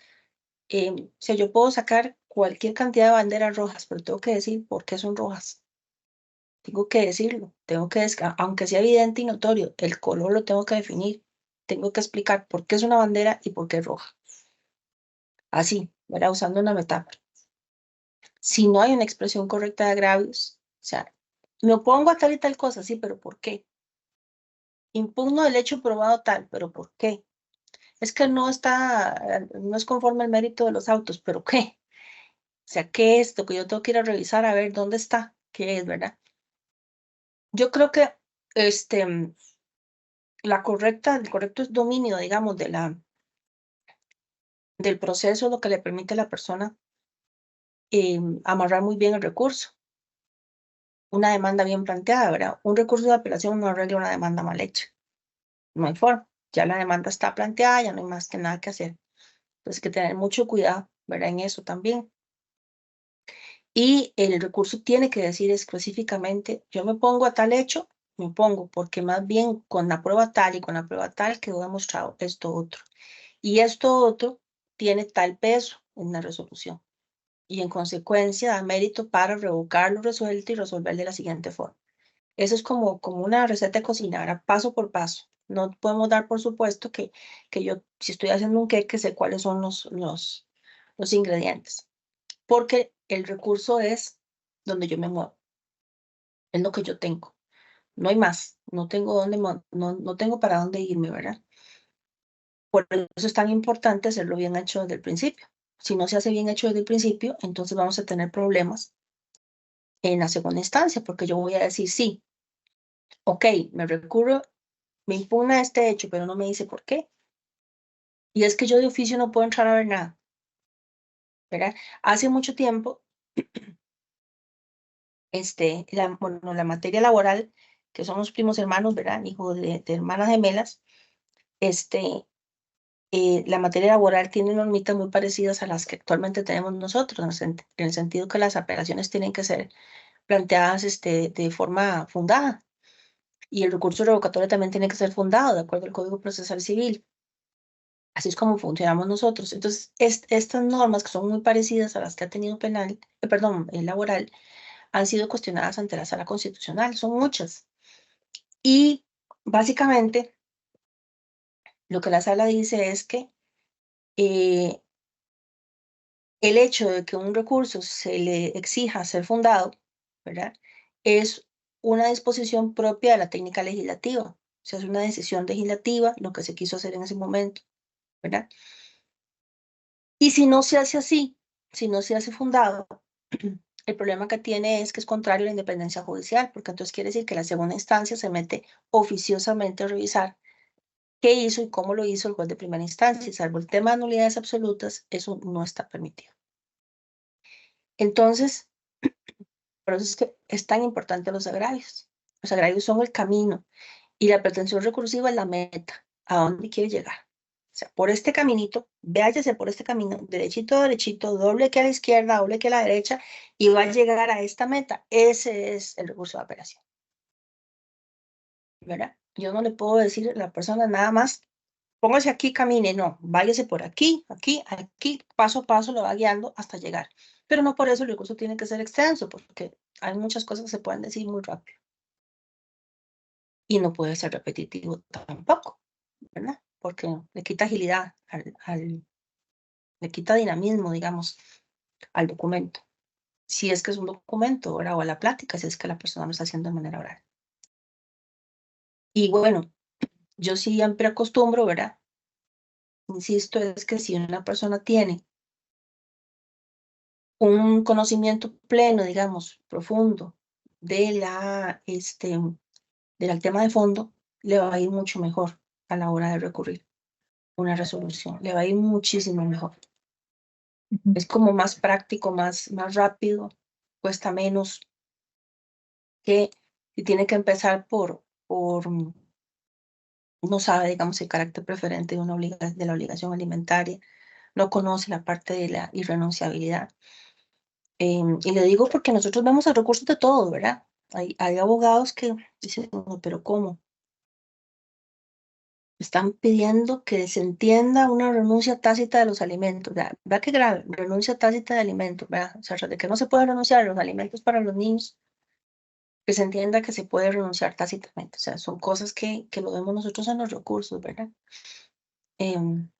O sea, yo puedo sacar cualquier cantidad de banderas rojas, pero tengo que decir por qué son rojas. Tengo que decirlo, aunque sea evidente y notorio, el color lo tengo que definir. Tengo que explicar por qué es una bandera y por qué es roja. Así, ¿verdad? Usando una metáfora. Si no hay una expresión correcta de agravios, o sea, me opongo a tal y tal cosa, sí, pero ¿por qué? Impugno el hecho probado tal, pero ¿por qué? Es que no es conforme al mérito de los autos, pero ¿qué? O sea, ¿qué es lo que yo tengo que ir a revisar a ver dónde está? ¿Qué es, verdad? Yo creo que este, el correcto dominio, digamos, del proceso, lo que le permite a la persona amarrar muy bien el recurso. Una demanda bien planteada, ¿verdad? Un recurso de apelación no arregla una demanda mal hecha. No hay forma. Ya la demanda está planteada, ya no hay más que nada que hacer. Entonces hay que tener mucho cuidado, ¿verdad? En eso también. Y el recurso tiene que decir específicamente, yo me pongo a tal hecho, me pongo, porque más bien con la prueba tal y con la prueba tal quedó demostrado esto otro. Y esto otro tiene tal peso en la resolución. Y en consecuencia da mérito para revocar lo resuelto y resolver de la siguiente forma. Eso es como una receta de cocina, ¿verdad? Paso por paso. No podemos dar por supuesto que yo, si estoy haciendo un queque, sé cuáles son los ingredientes. Porque el recurso es donde yo me muevo, es lo que yo tengo. No hay más, no tengo no tengo para dónde irme, ¿verdad? Por eso es tan importante hacerlo bien hecho desde el principio. Si no se hace bien hecho desde el principio, entonces vamos a tener problemas en la segunda instancia, porque yo voy a decir, sí, ok, me impugna este hecho, pero no me dice por qué. Y es que yo de oficio no puedo entrar a ver nada, ¿verdad? Hace mucho tiempo, bueno, la materia laboral, que somos primos hermanos, ¿verdad? Hijos de hermanas gemelas, este, la materia laboral tiene normitas muy parecidas a las que actualmente tenemos nosotros, en el sentido que las apelaciones tienen que ser planteadas de forma fundada y el recurso revocatorio también tiene que ser fundado de acuerdo al Código Procesal Civil. Así es como funcionamos nosotros. Entonces, estas normas que son muy parecidas a las que ha tenido laboral, han sido cuestionadas ante la Sala Constitucional. Son muchas. Y básicamente, lo que la Sala dice es que eh, el hecho de que un recurso se le exija ser fundado, ¿verdad? Es una disposición propia de la técnica legislativa. O sea, es una decisión legislativa lo que se quiso hacer en ese momento, ¿verdad? Y si no se hace así, si no se hace fundado, el problema que tiene es que es contrario a la independencia judicial, porque entonces quiere decir que la segunda instancia se mete oficiosamente a revisar qué hizo y cómo lo hizo el juez de primera instancia, y salvo el tema de nulidades absolutas, eso no está permitido. Entonces, por eso es que es tan importante los agravios. Los agravios son el camino y la pretensión recursiva es la meta, a dónde quiere llegar. O sea, por este caminito, váyase por este camino, derechito, derechito, doble que a la izquierda, doble que a la derecha, y va a llegar a esta meta. Ese es el recurso de apelación, ¿verdad? Yo no le puedo decir a la persona nada más, póngase aquí, camine, no, váyase por aquí, aquí, aquí, paso a paso lo va guiando hasta llegar. Pero no por eso el recurso tiene que ser extenso, porque hay muchas cosas que se pueden decir muy rápido. y no puede ser repetitivo tampoco, ¿verdad? Porque le quita agilidad, le quita dinamismo, digamos, al documento. Si es que es un documento, ¿verdad? O a la plática, si es que la persona lo está haciendo de manera oral. Y bueno, yo siempre acostumbro, ¿verdad? Insisto, es que si una persona tiene un conocimiento pleno, digamos, profundo del tema de fondo, le va a ir mucho mejor a la hora de recurrir a una resolución. Le va a ir muchísimo mejor. Es como más práctico, más rápido, cuesta menos que si tiene que empezar no sabe, digamos, el carácter preferente de la obligación alimentaria, no conoce la parte de la irrenunciabilidad. Y le digo porque nosotros vemos el recurso de todo, ¿verdad? Hay abogados que dicen, "No, pero ¿cómo? Están pidiendo que se entienda una renuncia tácita de los alimentos. ¿Verdad qué grave? Renuncia tácita de alimentos, ¿verdad? O sea, de que no se puede renunciar a los alimentos para los niños, que se entienda que se puede renunciar tácitamente. O sea, son cosas que lo vemos nosotros en los recursos, ¿verdad? Em,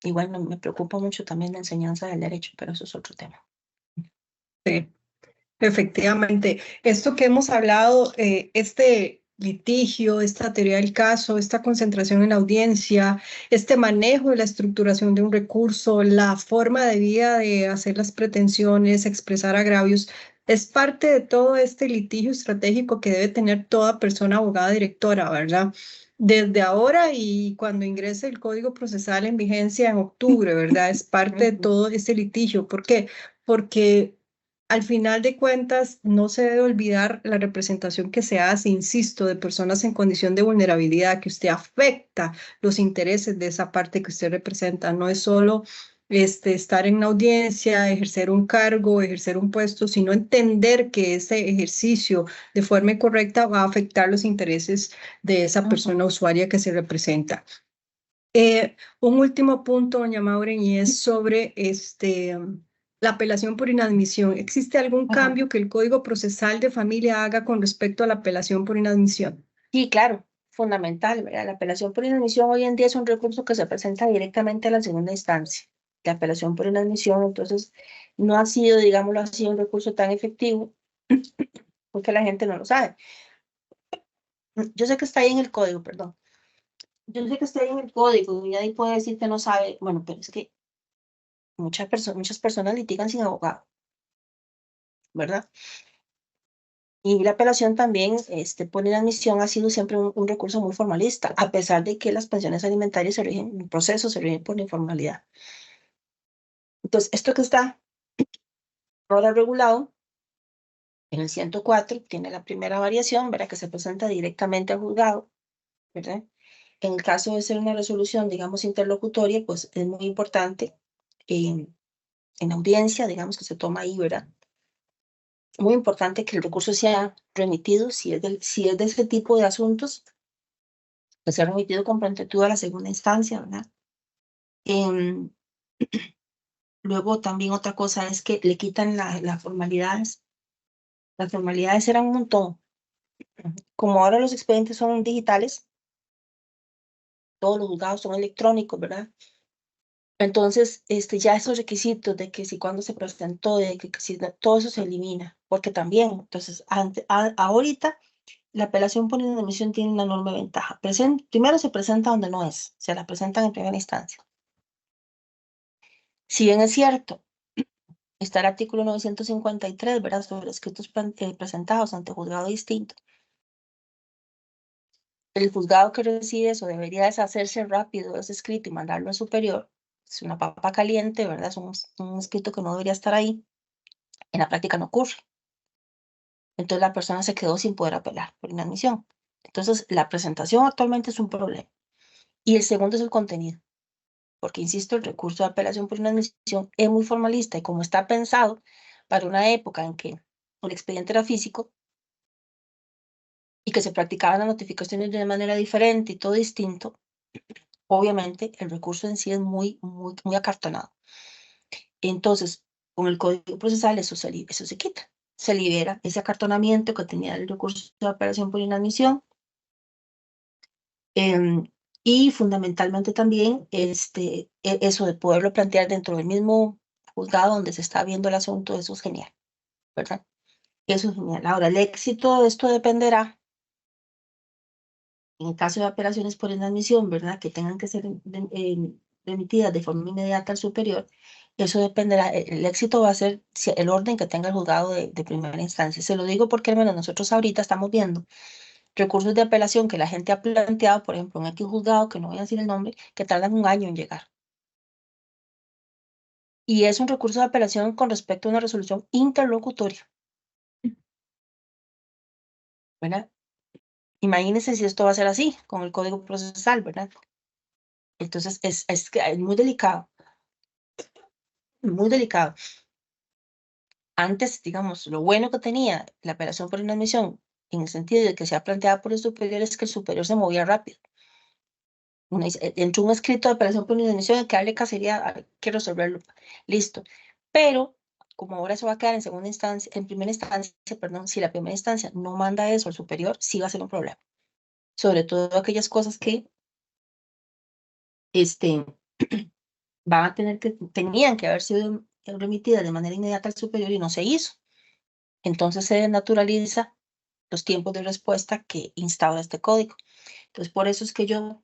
y bueno, me preocupa mucho también la enseñanza del derecho, pero eso es otro tema. Sí. Efectivamente, esto que hemos hablado, este litigio, esta teoría del caso, esta concentración en la audiencia, este manejo de la estructuración de un recurso, la forma de vida de hacer las pretensiones, expresar agravios, es parte de todo este litigio estratégico que debe tener toda persona abogada directora, ¿verdad? Desde ahora y cuando ingrese el Código Procesal en vigencia en octubre, ¿verdad? Es parte de todo este litigio. ¿Por qué? Porque al final de cuentas, no se debe olvidar la representación que se hace, insisto, de personas en condición de vulnerabilidad, que usted afecta los intereses de esa parte que usted representa. No es solo estar en una audiencia, ejercer un cargo, ejercer un puesto, sino entender que ese ejercicio de forma incorrecta va a afectar los intereses de esa persona usuaria que se representa. Un último punto, doña Maureen, y es sobre la apelación por inadmisión. ¿Existe algún Ajá. cambio que el Código Procesal de Familia haga con respecto a la apelación por inadmisión? Sí, claro, fundamental, ¿verdad? La apelación por inadmisión hoy en día es un recurso que se presenta directamente a la segunda instancia. La apelación por inadmisión, entonces, no ha sido, digámoslo así, un recurso tan efectivo porque la gente no lo sabe. Yo sé que está ahí en el código, perdón. Yo sé que está ahí en el código y ahí puede decir que no sabe. Bueno, pero es que muchas personas litigan sin abogado, ¿verdad? Y la apelación también, por inadmisión, ha sido siempre un recurso muy formalista, a pesar de que las pensiones alimentarias el proceso se rigen por la informalidad. Entonces, esto que está ahora regulado en el 104 tiene la primera variación, ¿verdad? Que se presenta directamente al juzgado, ¿verdad? En el caso de ser una resolución, digamos, interlocutoria, pues es muy importante en audiencia, digamos, que se toma ahí, ¿verdad? Muy importante que el recurso sea remitido, si es de ese tipo de asuntos, que sea remitido con prontitud a la segunda instancia, ¿verdad? Em, Luego también otra cosa es que le quitan las formalidades. Las formalidades eran un montón. Como ahora los expedientes son digitales, todos los juzgados son electrónicos, ¿verdad? Entonces, ya esos requisitos de que si cuando se presentó, de que si todo eso se elimina, porque también, entonces, ahorita la apelación por inadmisión tiene una enorme ventaja. Primero se presenta donde no es, se la presentan en primera instancia. Si bien es cierto, está el artículo 953, ¿verdad? Sobre escritos presentados ante juzgado distinto. El juzgado que recibe eso debería deshacerse rápido de ese escrito y mandarlo al superior. Es una papa caliente, ¿verdad? Es un escrito que no debería estar ahí. En la práctica no ocurre. Entonces la persona se quedó sin poder apelar por inadmisión. Entonces la presentación actualmente es un problema. Y el segundo es el contenido. Porque, insisto, el recurso de apelación por inadmisión es muy formalista y como está pensado para una época en que el expediente era físico y que se practicaban las notificaciones de manera diferente y todo distinto, obviamente el recurso en sí es muy acartonado. Entonces, con el Código Procesal eso se quita. Se libera ese acartonamiento que tenía el recurso de apelación por inadmisión Y fundamentalmente también eso de poderlo plantear dentro del mismo juzgado donde se está viendo el asunto, eso es genial, ¿verdad? Eso es genial. Ahora, el éxito de esto dependerá, en el caso de operaciones por inadmisión, ¿verdad? Que tengan que ser remitidas de forma inmediata al superior, eso dependerá, el éxito va a ser el orden que tenga el juzgado de primera instancia. Se lo digo porque, al menos nosotros ahorita estamos viendo recursos de apelación que la gente ha planteado, por ejemplo, en X juzgado, que no voy a decir el nombre, que tardan un año en llegar. Y es un recurso de apelación con respecto a una resolución interlocutoria, ¿verdad? Imagínense si esto va a ser así con el Código Procesal, ¿verdad? Entonces es muy delicado, muy delicado. Antes, digamos, lo bueno que tenía la apelación por inadmisión, en el sentido de que se ha planteado por el superior, es que el superior se movía rápido. Entró un escrito de apelación por inadmisión, hay que darle cacería, hay que resolverlo. Listo. Pero, como ahora se va a quedar en segunda instancia, en primera instancia, perdón, si la primera instancia no manda eso al superior, sí va a ser un problema. Sobre todo aquellas cosas que van a tenían que haber sido remitidas de manera inmediata al superior y no se hizo. Entonces se naturaliza los tiempos de respuesta que instaura este código. Entonces, por eso es que yo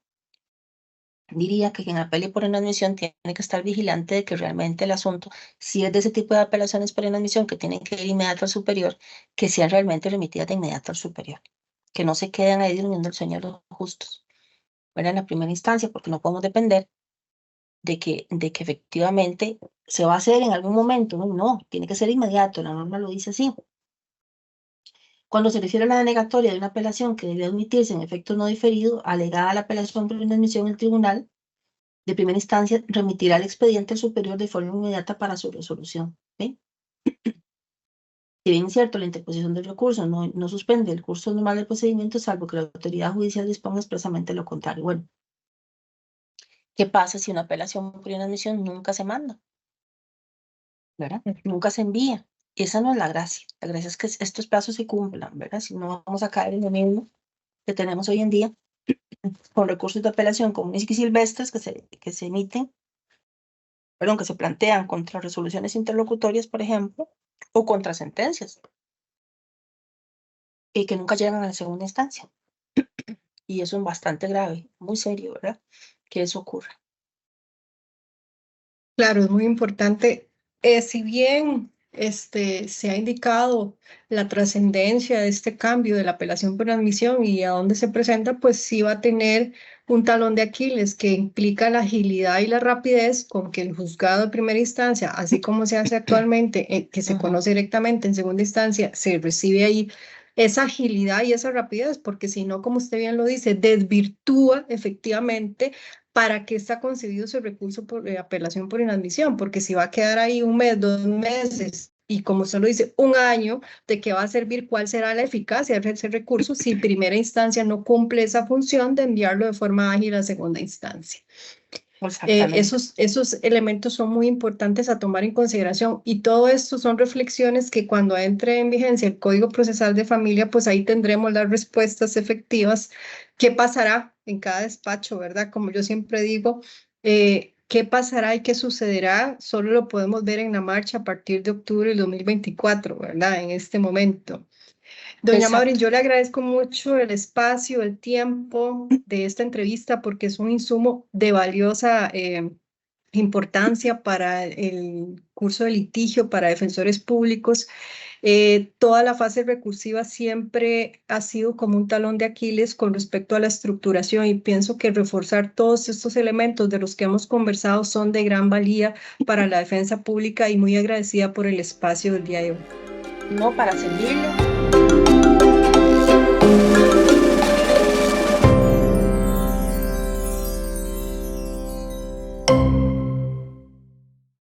diría que quien apele por inadmisión tiene que estar vigilante de que realmente el asunto, si es de ese tipo de apelaciones por inadmisión que tienen que ir inmediato al superior, que sean realmente remitidas de inmediato al superior, que no se queden ahí durmiendo el sueño de los justos. ¿Verdad? En la primera instancia, porque no podemos depender de que efectivamente se va a hacer en algún momento. No, tiene que ser inmediato, la norma lo dice así. Cuando se refiere a la denegatoria de una apelación que debe admitirse en efecto no diferido, alegada la apelación por inadmisión, el tribunal de primera instancia remitirá el expediente al superior de forma inmediata para su resolución. ¿Ve? Si bien es cierto, la interposición del recurso no suspende el curso normal del procedimiento, salvo que la autoridad judicial disponga expresamente lo contrario. Bueno, ¿qué pasa si una apelación por inadmisión nunca se manda? ¿Verdad? Nunca se envía. Esa no es la gracia. La gracia es que estos plazos se cumplan, ¿verdad? Si no, vamos a caer en lo mismo que tenemos hoy en día con recursos de apelación comunes y silvestres que se emiten, perdón, que se plantean contra resoluciones interlocutorias, por ejemplo, o contra sentencias, y que nunca llegan a la segunda instancia. Y eso es bastante grave, muy serio, ¿verdad? Que eso ocurra. Claro, es muy importante. Si bien se ha indicado la trascendencia de este cambio de la apelación por admisión y a dónde se presenta, pues sí va a tener un talón de Aquiles que implica la agilidad y la rapidez con que el juzgado de primera instancia, así como se hace actualmente, que se conoce directamente en segunda instancia, se recibe ahí esa agilidad y esa rapidez, porque si no, como usted bien lo dice, desvirtúa efectivamente para qué está concebido ese recurso por apelación por inadmisión, porque si va a quedar ahí un mes, 2 meses, y como usted lo dice, un año, ¿de qué va a servir? ¿Cuál será la eficacia de ese recurso si primera instancia no cumple esa función de enviarlo de forma ágil a segunda instancia? Exactamente. Esos elementos son muy importantes a tomar en consideración y todo esto son reflexiones que cuando entre en vigencia el Código Procesal de Familia, pues ahí tendremos las respuestas efectivas. ¿Qué pasará en cada despacho, verdad? Como yo siempre digo, ¿qué pasará y qué sucederá? Solo lo podemos ver en la marcha a partir de octubre del 2024, ¿verdad? En este momento. Doña Maureen, Exacto. yo le agradezco mucho el espacio, el tiempo de esta entrevista porque es un insumo de valiosa importancia para el curso de litigio, para defensores públicos. Toda la fase recursiva siempre ha sido como un talón de Aquiles con respecto a la estructuración y pienso que reforzar todos estos elementos de los que hemos conversado son de gran valía para la defensa pública y muy agradecida por el espacio del día de hoy. No, para servirle.